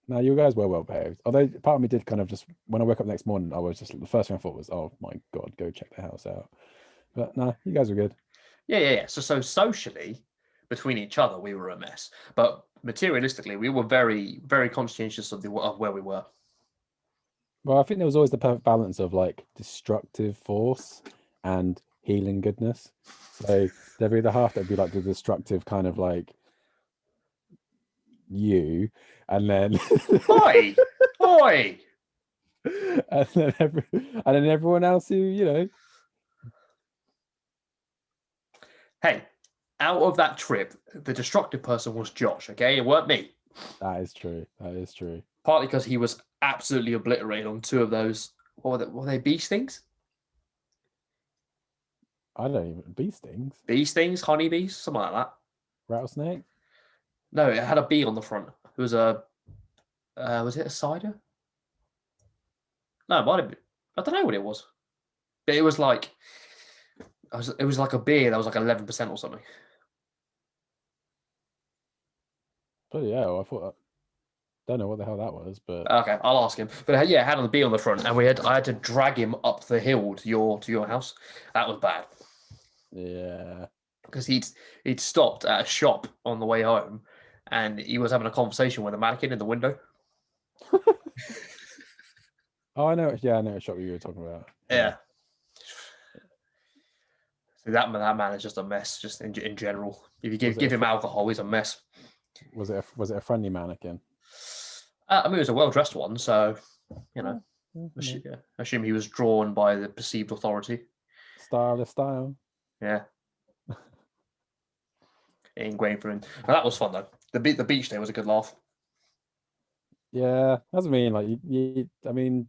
No, you guys were well behaved. Although part of me did kind of just, when I woke up next morning, I was just, the first thing I thought was, oh my God, go check the house out. But no, you guys were good. Yeah. So socially, between each other, we were a mess. But materialistically, we were very, very conscientious of where we were. Well, I think there was always the perfect balance of like destructive force and healing goodness. So there'd be the half that'd be like the destructive kind of like you, and then Oi! and then everyone else who. Hey, out of that trip, the destructive person was Josh. Okay, it weren't me. That is true. Partly because he was absolutely obliterated on 2 of those. What were they? Bee stings? I don't even bee stings. Bee stings, honeybees, something like that. Rattlesnake? No, it had a bee on the front. It was was it a cider? No, it might have been. I don't know what it was. But it was like a beer that was like 11% or something. But yeah, I thought. Don't know what the hell that was, but okay, I'll ask him. But yeah, it had a bee on the front, and I had to drag him up the hill to your house. That was bad. Yeah. Because he'd stopped at a shop on the way home, and he was having a conversation with a mannequin in the window. Oh, I know. Yeah, I know what shop you were talking about. Yeah. So that man is just a mess, just in general. If you give him alcohol, he's a mess. Was it a friendly mannequin? I mean, it was a well-dressed one, so assume he was drawn by the perceived authority. Style. Yeah. Ingrained for him. But that was fun though. The beach day was a good laugh. Yeah, that's what I mean. Like I mean,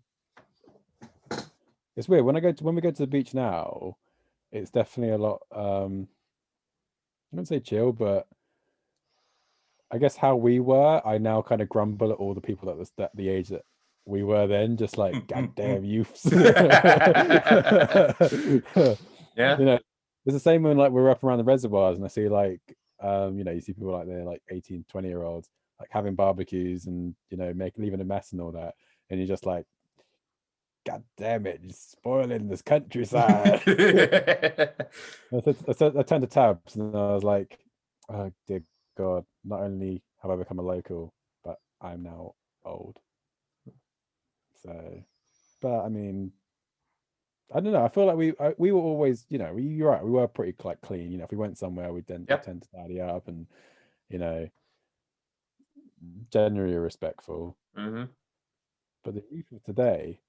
it's weird when we go to the beach now. It's definitely a lot. I wouldn't say chill, but I guess how we were, I now kind of grumble at all the people that the age that we were then, just like goddamn youths. Yeah. It's the same when like we're up around the reservoirs and I see like you see people like they're like 18, 20-year-olds like having barbecues and leaving a mess and all that, and you're just like, God damn it, you're spoiling this countryside. I turned to Tabs and I was like, oh dear God, not only have I become a local, but I'm now old. So, but I mean, I don't know. I feel like we were always, you're right. We were pretty like clean. If we went somewhere, we'd tend to tidy up and, generally respectful. Mm-hmm. But the youth of today,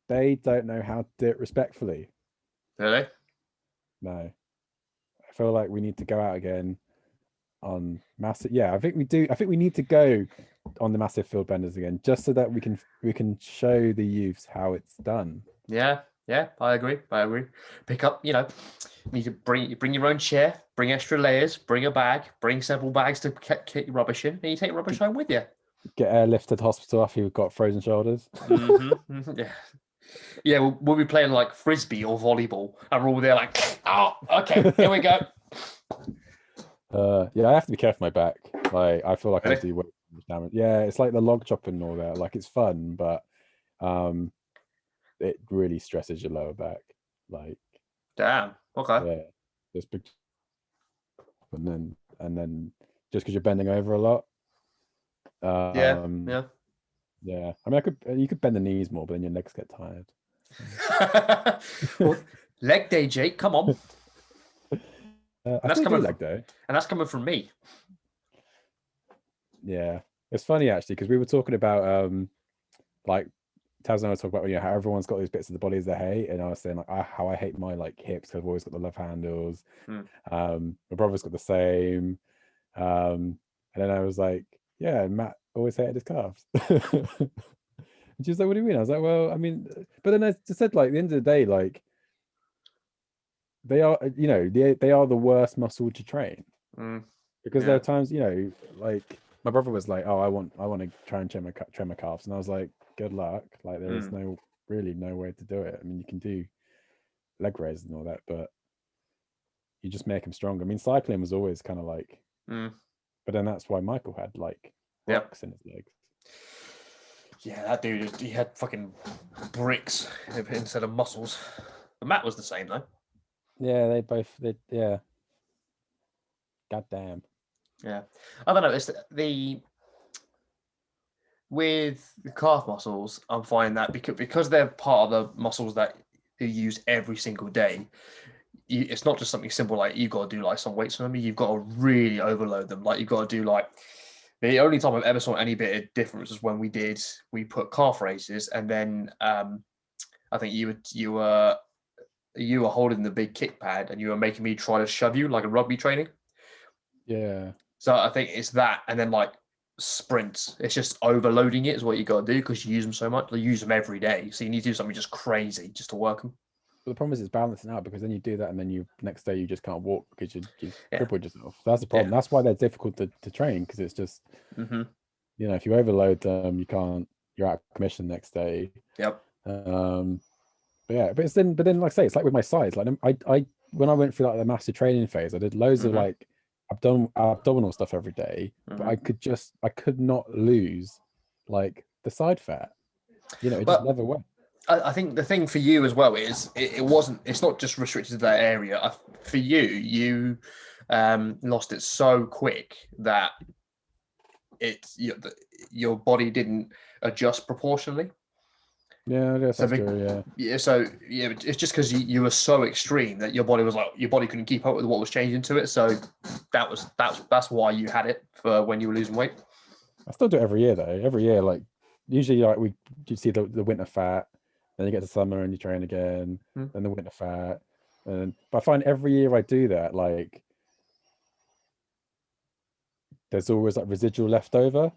they don't know how to do it respectfully. Really? No. I feel like we need to go out again on massive. Yeah, I think we do. I think we need to go on the massive field benders again, just so that we can show the youths how it's done. Yeah, I agree. Pick up, you need to bring your own chair, bring extra layers, bring a bag, bring several bags to keep your rubbish in, and you take your rubbish home with you. Get airlifted to hospital after you've got frozen shoulders. Yeah. We'll be playing like frisbee or volleyball, and we're all there like, oh, okay, here we go. Yeah, I have to be careful with my back. Like, I feel like Really? I do way too much damage. Yeah, it's like the log chopping and all that. Like, it's fun, but it really stresses your lower back. Like, Damn. Okay. yeah, just big, and then just because you're bending over a lot. Yeah. Yeah. I mean, you could bend the knees more, but then your legs get tired. Well, leg day, Jake. Come on. I still do leg day, and that's coming from me. Yeah, it's funny actually because we were talking about like Taz and I were talking about how everyone's got these bits of the bodies they hate, and I was saying like how I hate my like hips because I've always got the love handles. My brother's got the same, and then I was like, yeah, Matt always hated his calves. And she was like, what do you mean? I was like, well, I mean, but then I just said like at the end of the day, like they are, they are the worst muscle to train because there are times, like my brother was like, oh, I want to try and train my calves, and I was like, good luck. Like there is really no way to do it. I mean, you can do leg raises and all that, but you just make them stronger. I mean, cycling was always kind of like, but then that's why Michael had like rocks in his legs. Yeah, that dude, he had fucking bricks instead of muscles. But Matt was the same though. Yeah, yeah. God damn. Yeah, I don't know. It's with the calf muscles, I'm finding that because they're part of the muscles that you use every single day. It's not just something simple like you've got to do like some weights on them. You've got to really overload them. Like you've got to do like the only time I've ever saw any bit of difference was when we put calf raises, and then I think you were holding the big kick pad and you were making me try to shove you like a rugby training. Yeah. So I think it's that, and then like sprints. It's just overloading it is what you got to do because you use them so much. You use them every day, so you need to do something just crazy just to work them. But the problem is it's balancing out because then you do that and then next day you just can't walk because you crippled yourself. That's the problem. Yeah. That's why they're difficult to train because it's just, if you overload them, you're out of commission next day. Yep. But yeah, but then like I say, it's like with my sides. Like I when I went through like the massive training phase, I did loads of like abdominal stuff every day, but I could not lose like the side fat. It just never went. I think the thing for you as well is it's not just restricted to that area. For you lost it so quick that your body didn't adjust proportionally. Yeah, I guess that's true. Yeah. So it's just because you were so extreme that your body couldn't keep up with what was changing to it. So that's why you had it for when you were losing weight. I still do it every year though. Every year, like usually, like you see the winter fat, then you get to summer and you train again, then the winter fat, but I find every year I do that, like there's always like residual left over.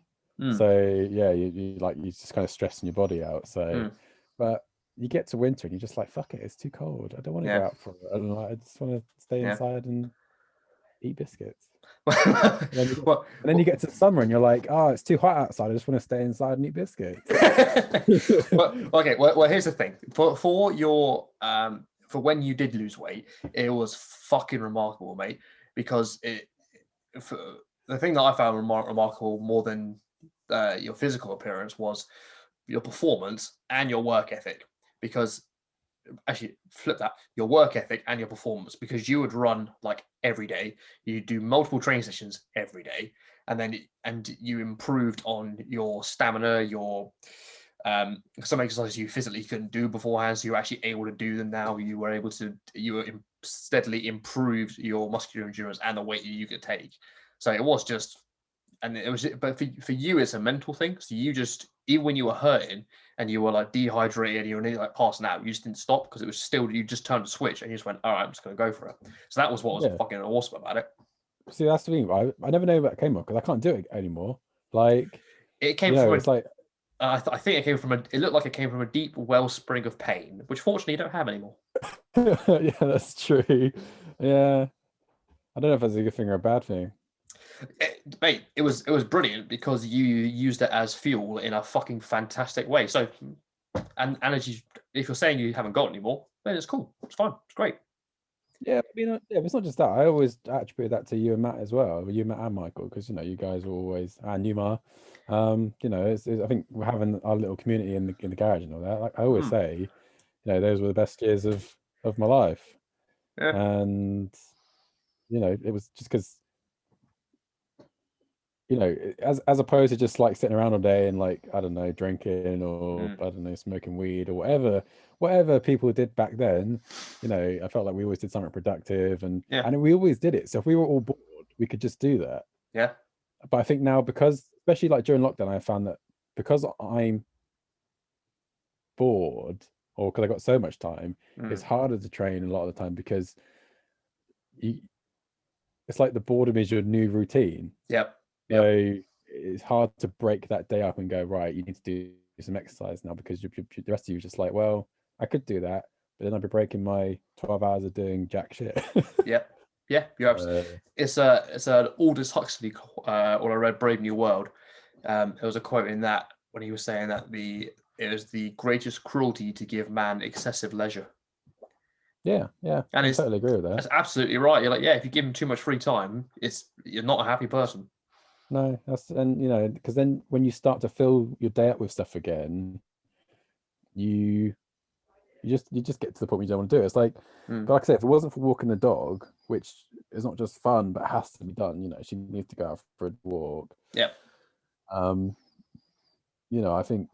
So yeah, you just kind of stressing your body out. So, but you get to winter and you're just like, fuck it, it's too cold. I don't want to go out for it. I just want to stay inside and eat biscuits. and then you get to summer and you're like, oh, it's too hot outside. I just want to stay inside and eat biscuits. Well, here's the thing. For your for when you did lose weight, it was fucking remarkable, mate. Because the thing that I found remarkable more than your physical appearance was your performance and your work ethic. Because actually, flip that, your work ethic and your performance, because you would run like every day, you do multiple training sessions every day, and you improved on your stamina, your Some exercises you physically couldn't do beforehand, so you're actually able to do them now. You were steadily improved your muscular endurance and the weight you could take. So it was just, and it was, but for you, it's a mental thing. So you just, even when you were hurting and you were like dehydrated and you were nearly like passing out, you just didn't stop because it was still, you just turned the switch and you just went, all right, I'm just going to go for it. So that was what was fucking awesome about it. See, that's the thing. I never know where it came from because I can't do it anymore. Like, it came from it's like, I think it came from it looked like it came from a deep wellspring of pain, which fortunately you don't have anymore. Yeah, that's true. Yeah. I don't know if that's a good thing or a bad thing. Mate, it was brilliant because you used it as fuel in a fucking fantastic way. So, and if you're saying you haven't got any more, then it's cool. It's fine. It's great. Yeah, I mean, yeah, it's not just that. I always attribute that to you and Matt as well. You, Matt, and Michael, because you guys were always, and you, Ma. I think we're having our little community in the garage and all that. Like I always say, those were the best years of my life. Yeah. And it was just because as opposed to just like sitting around all day and like, I don't know, drinking or I don't know, smoking weed or whatever people did back then, I felt like we always did something productive and we always did it. So if we were all bored, we could just do that. Yeah. But I think now, because especially like during lockdown, I found that because I'm bored or because I got so much time, it's harder to train a lot of the time because it's like the boredom is your new routine. Yep. So it's hard to break that day up and go, right, you need to do some exercise now because the rest of you are just like, well, I could do that, but then I'd be breaking my 12 hours of doing jack shit. Yeah, you're absolutely. It's an Aldous Huxley or I read Brave New World. There was a quote in that when he was saying that it was the greatest cruelty to give man excessive leisure. Yeah, and I totally agree with that. That's absolutely right. You're like, if you give him too much free time, you're not a happy person. No, because then when you start to fill your day up with stuff again, you just get to the point where you don't want to do it. It's like, but like I said, if it wasn't for walking the dog, which is not just fun but has to be done, she needs to go out for a walk. Yeah. I think,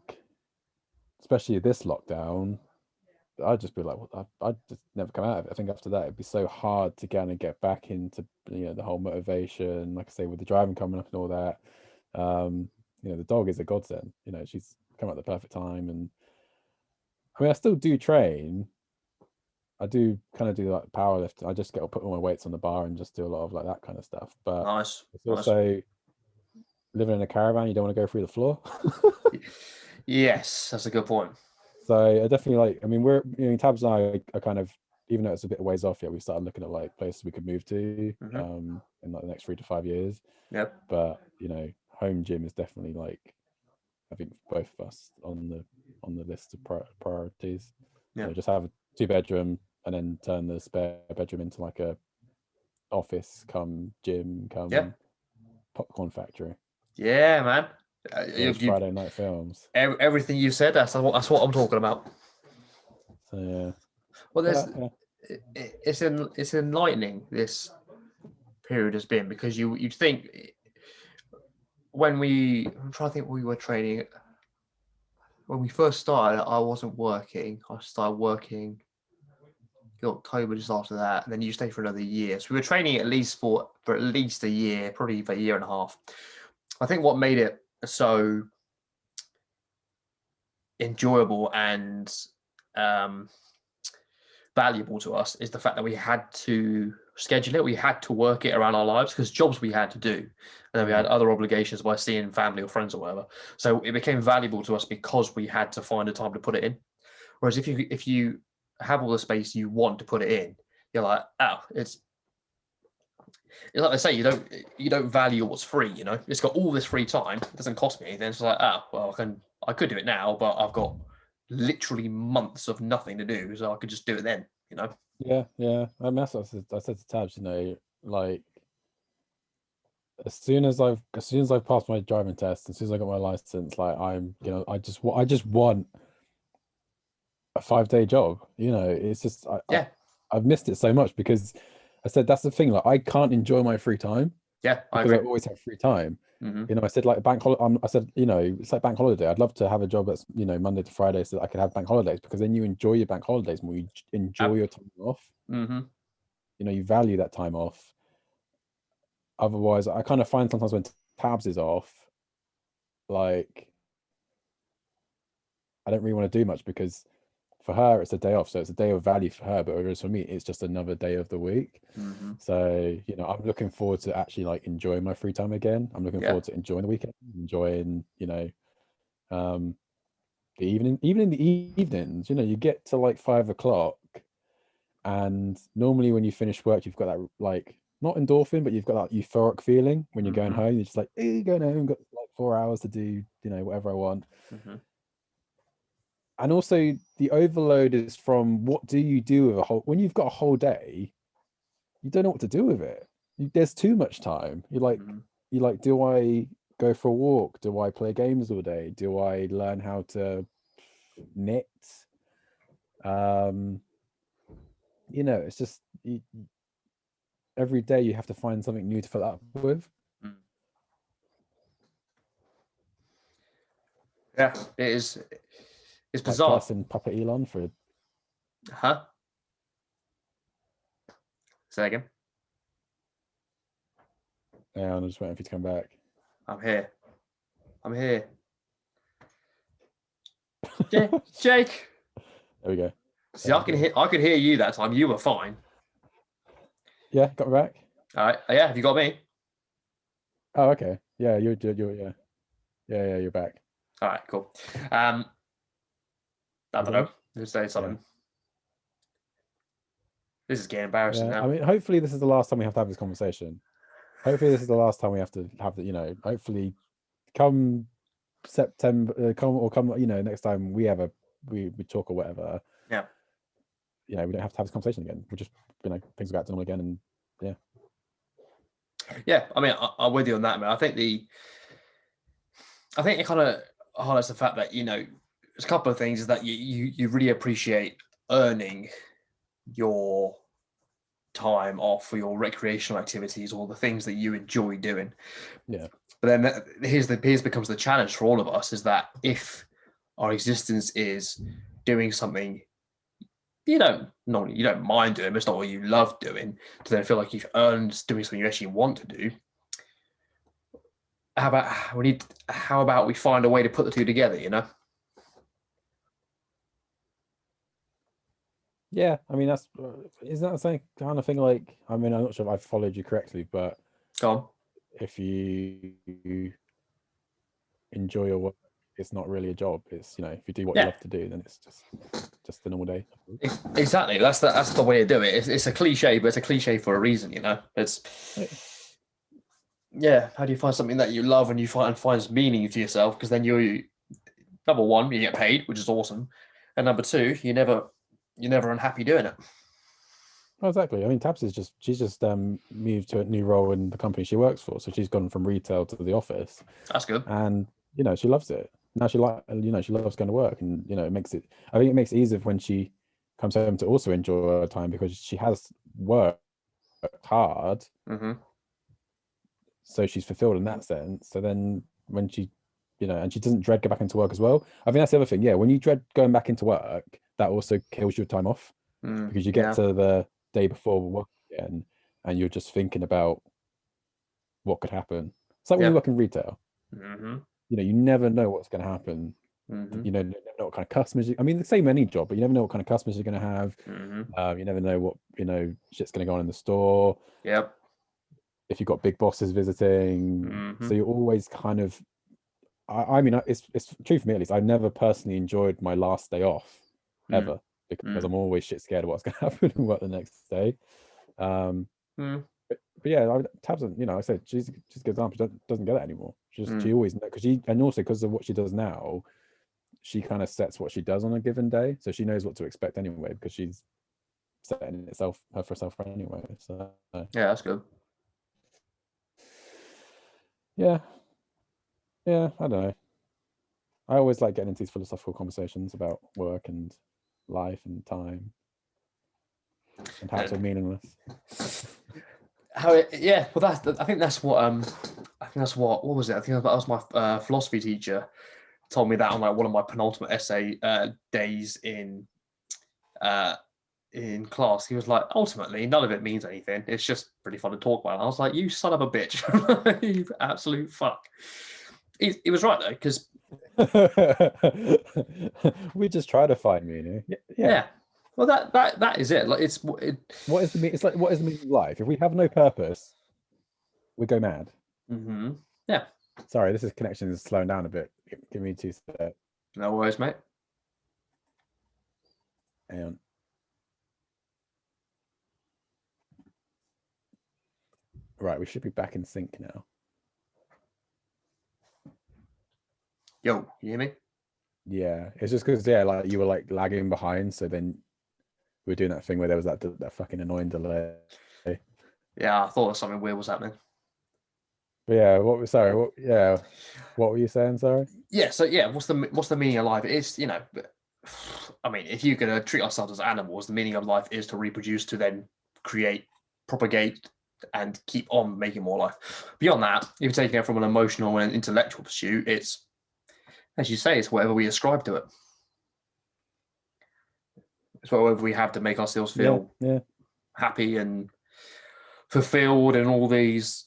especially this lockdown, I'd just be like, well, I'd just never come out of it. I think after that, it'd be so hard to kind of get back into, the whole motivation, like I say, with the driving coming up and all that. The dog is a godsend. She's come at the perfect time. And I mean, I still do train. I do kind of do like powerlifting. I just put all my weights on the bar and just do a lot of like that kind of stuff. But nice. It's also living in a caravan, you don't want to go through the floor. Yes, that's a good point. So I definitely we're Tabs and I are kind of, even though it's a bit of ways off yet, we started looking at like places we could move to in like the next 3 to 5 years. Yep. But home gym is definitely like, I think both of us on the list of priorities. Yeah. Just have a 2-bedroom and then turn the spare bedroom into like a office come gym come popcorn factory. Yeah, man. Friday night films. Everything you said, that's what I'm talking about. So yeah. Well, it's enlightening, this period has been, because you'd think I'm trying to think when we were training. When we first started, I wasn't working. I started working in October just after that, and then you stayed for another year. So we were training at least for at least a year, probably for a year and a half. I think what made it so enjoyable and valuable to us is the fact that we had to schedule it. We had to work it around our lives, because jobs we had to do, and then we had other obligations by seeing family or friends or whatever. So it became valuable to us because we had to find a time to put it in. Whereas if you have all the space you want to put it in, you're like, it's like they say, you don't value what's free. It's got all this free time, it doesn't cost me anything. It's like, well, I could do it now, but I've got literally months of nothing to do, so I could just do it then. Yeah. I mean, that's what I said to Tabs. Like as soon as I've passed my driving test, as soon as I got my license, like I just want a 5-day job. It's just I've missed it so much, because I said that's the thing. Like I can't enjoy my free time. Yeah, because I always have free time. You know, I said like bank holiday. I said, you know, it's like bank holiday. I'd love to have a job that's, you know, Monday to Friday, so that I could have bank holidays, because then you enjoy your bank holidays more. You enjoy your time off. Mm-hmm. You know, you value that time off. Otherwise, I kind of find sometimes when tabs is off, like I don't really want to do much, because for her it's a day off, so it's a day of value for her, but whereas for me it's just another day of the week. Mm-hmm. So, you know, I'm looking forward to actually like enjoying my free time again. I'm looking forward to enjoying the weekend, enjoying, you know, the evening, even in the evenings, you know, you get to like 5 o'clock, and normally when you finish work you've got that like, not endorphin, but you've got that euphoric feeling when you're going home. You're just like, hey, going home, got like 4 hours to do, you know, whatever I want. And also the overload is from, what do you do with when you've got a whole day, you don't know what to do with it. There's too much time. You're like, do I go for a walk? Do I play games all day? Do I learn how to knit? You know, it's just every day you have to find something new to fill up with. Yeah, it is. It's like bizarre. Cursing Papa Elon for. Huh? Say again. Yeah, I'm just waiting for you to come back. I'm here. I'm here. Jake. There we go. See, I could hear you that time. You were fine. Yeah, got me back. All right. Yeah, have you got me? Oh, okay. Yeah, you're yeah, you're back. All right, cool. I don't know. Just say something. Yeah. This is getting embarrassing now. I mean, hopefully this is the last time we have to have this conversation. Hopefully this is the last time we have to have the, you know, hopefully come September, come, you know, next time we talk or whatever. Yeah. You know, we don't have to have this conversation again. We'll just, you know, things go back to normal again, and yeah. Yeah, I mean, I'm with you on that, man. I think it kind of highlights the fact that, you know, there's a couple of things, is that you really appreciate earning your time off for your recreational activities or the things that you enjoy doing. Yeah. But then here's becomes the challenge for all of us, is that if our existence is doing something you don't mind doing, but it's not what you love doing, to then feel like you've earned doing something you actually want to do. How about we find a way to put the two together, you know? Yeah, I mean, isn't that the same kind of thing? Like, I mean, I'm not sure if I've followed you correctly, but go on. If you enjoy your work, it's not really a job. It's, you know, if you do what you love to do, then it's just a normal day. Exactly. That's the way to do it. It's a cliche, but it's a cliche for a reason, you know. It's how do you find something that you love and you finds meaning to yourself? Because then you number one, you get paid, which is awesome, and number two, you're never unhappy doing it. Oh, exactly. I mean, she's just moved to a new role in the company she works for, so she's gone from retail to the office. That's good. And you know, she loves it. Now she loves going to work, and you know, I think it makes it easier when she comes home to also enjoy her time, because she has worked hard. So she's fulfilled in that sense. So then when she, you know, and she doesn't dread go back into work as well. I think that's the other thing. Yeah, when you dread going back into work, that also kills your time off, because you get to the day before work again, and you're just thinking about what could happen. It's like when you work in retail. You know, you never know what's going to happen. You know what kind of customers. I mean, the same any job, but you never know what kind of customers you're going to have. You never know what, you know, shit's going to go on in the store. Yep. If you've got big bosses visiting, so you're always kind of. I mean, it's true for me at least. I've never personally enjoyed my last day off ever, because I'm always shit scared of what's going to happen and what the next day. But yeah, Tabs, you know, I said she's a good example. She doesn't get it anymore. She always knows, because of what she does now, she kind of sets what she does on a given day, so she knows what to expect anyway, because she's setting herself anyway. So yeah, that's good. Yeah, I don't know. I always like getting into these philosophical conversations about work and life and time, and how it's all meaningless. Well, I think that's what I think that's what was it? I think that was my philosophy teacher told me that on like one of my penultimate essay days in class. He was like, ultimately, none of it means anything. It's just pretty fun to talk about. And I was like, you son of a bitch, you absolute fuck. He was right though, because we just try to find meaning. yeah. Well, that is it. Like what is the meaning? It's like, what is the meaning of life? If we have no purpose, we go mad. Mm-hmm. Yeah. Sorry, this connection is slowing down a bit. Give me 2 seconds. No worries, mate. Hang on. Right, we should be back in sync now. Yo, you hear me? Yeah, it's just because like you were like lagging behind, so then we were doing that thing where there was that fucking annoying delay. Yeah, I thought something weird was happening. But yeah, what were you saying? Sorry. Yeah. So yeah, what's the meaning of life? It's I mean, if you're gonna treat ourselves as animals, the meaning of life is to reproduce, to then create, propagate, and keep on making more life. Beyond that, if you're taking it from an emotional and intellectual pursuit, it's, as you say, it's whatever we ascribe to it. It's whatever we have to make ourselves feel happy and fulfilled, and all these,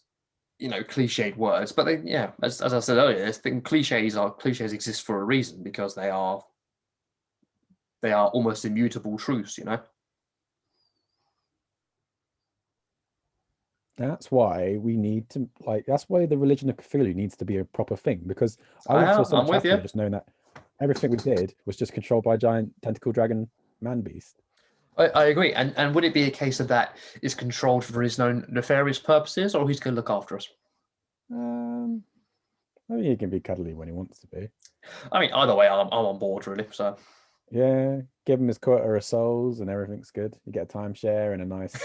cliched words. But they, as I said earlier, cliches exist for a reason, because they are almost immutable truths. That's why we need to that's why the religion of Cthulhu needs to be a proper thing, because I went through so much happening just knowing that everything we did was just controlled by a giant tentacle dragon man beast. I agree. And would it be a case of that is controlled for his own nefarious purposes, or he's going to look after us? I mean, he can be cuddly when he wants to be. I mean, either way, I'm on board, really. So yeah, give him his quota of souls and everything's good. You get a timeshare and a nice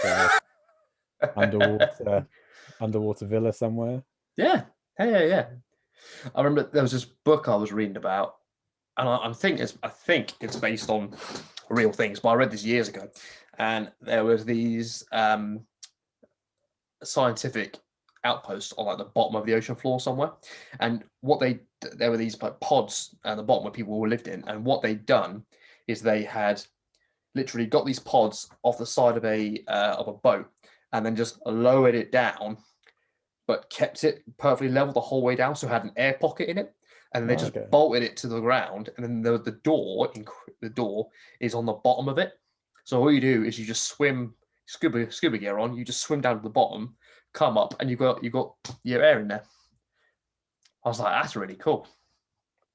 underwater villa somewhere. Yeah. Yeah. I remember there was this book I was reading about, and I think it's based on real things, but I read this years ago, and there was these scientific outposts on like the bottom of the ocean floor somewhere, and there were these like pods at the bottom where people lived in, and what they'd done is they had literally got these pods off the side of a boat, and then just lowered it down, but kept it perfectly level the whole way down, so it had an air pocket in it, and they just bolted it to the ground, and then the door is on the bottom of it. So all you do is you just swim, scuba gear on, you just swim down to the bottom, come up, and you got your air in there. I was like, that's really cool.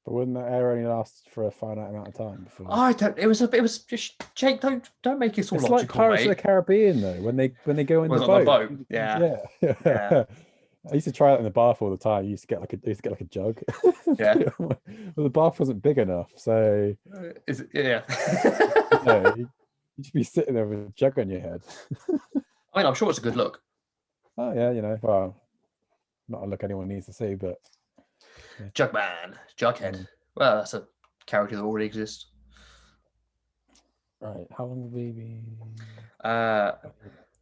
But wouldn't that air only last for a finite amount of time before? I don't. It was just Jake. Don't make it so logical. It's like Pirates of the Caribbean, though. When they go in the boat. Yeah. I used to try that in the bath all the time. I used to get like a jug. Yeah. Well, the bath wasn't big enough, so yeah. You just be sitting there with a jug on your head. I mean, I'm sure it's a good look. Oh yeah, well, not a look anyone needs to see, but yeah. Jughead. Well, that's a character that already exists. Right. How long have we been?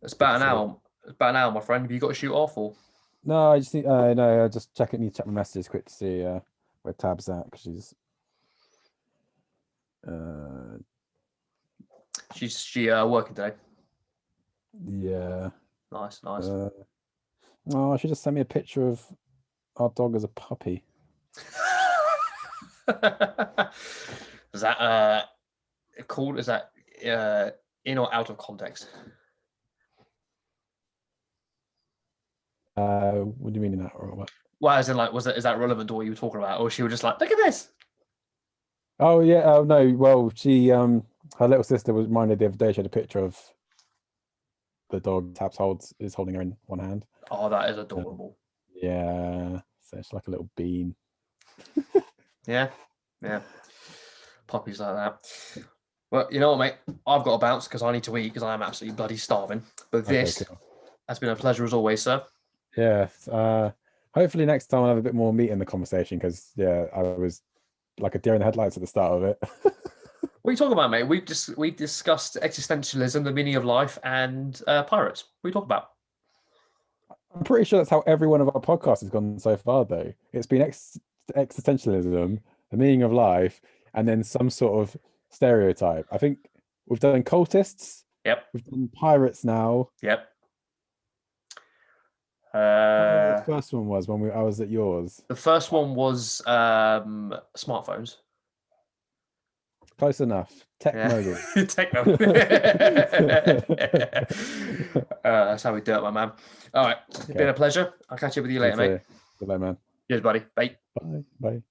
It's about an hour. It's about an hour, my friend. Have you got to shoot off or? No, I just need. No, I just need to check my messages quick to see where Tab's at, because she's working today. Yeah. Nice. Oh, she just sent me a picture of our dog as a puppy. Is that called? Is that in or out of context? What do you mean in that, or what? Well, as in, like, is that relevant to what you were talking about, or she was just like, look at this? Oh yeah. Oh no. Well, she her little sister was reminded the other day. She had a picture of the dog Tabs is holding her in one hand. Oh, that is adorable. Yeah. So it's like a little bean. Yeah. Puppies like that. Well, you know what, mate? I've got to bounce because I need to eat, because I am absolutely bloody starving. But this has been a pleasure as always, sir. Yeah. Hopefully next time I'll have a bit more meat in the conversation, because I was like a deer in the headlights at the start of it. What are you talking about, mate? We discussed existentialism, the meaning of life, and pirates. What are you talking about? I'm pretty sure that's how every one of our podcasts has gone so far, though. It's been existentialism, the meaning of life, and then some sort of stereotype. I think we've done cultists. Yep. We've done pirates now. Yep. I can't remember what the first one was when I was at yours. The first one was smartphones. Close enough. Tech Yeah. mogul. Techno. That's how we do it, my man. All right. It's been a pleasure. I'll catch up with you later, mate. Good night, man. Cheers, buddy. Bye. Bye. Bye.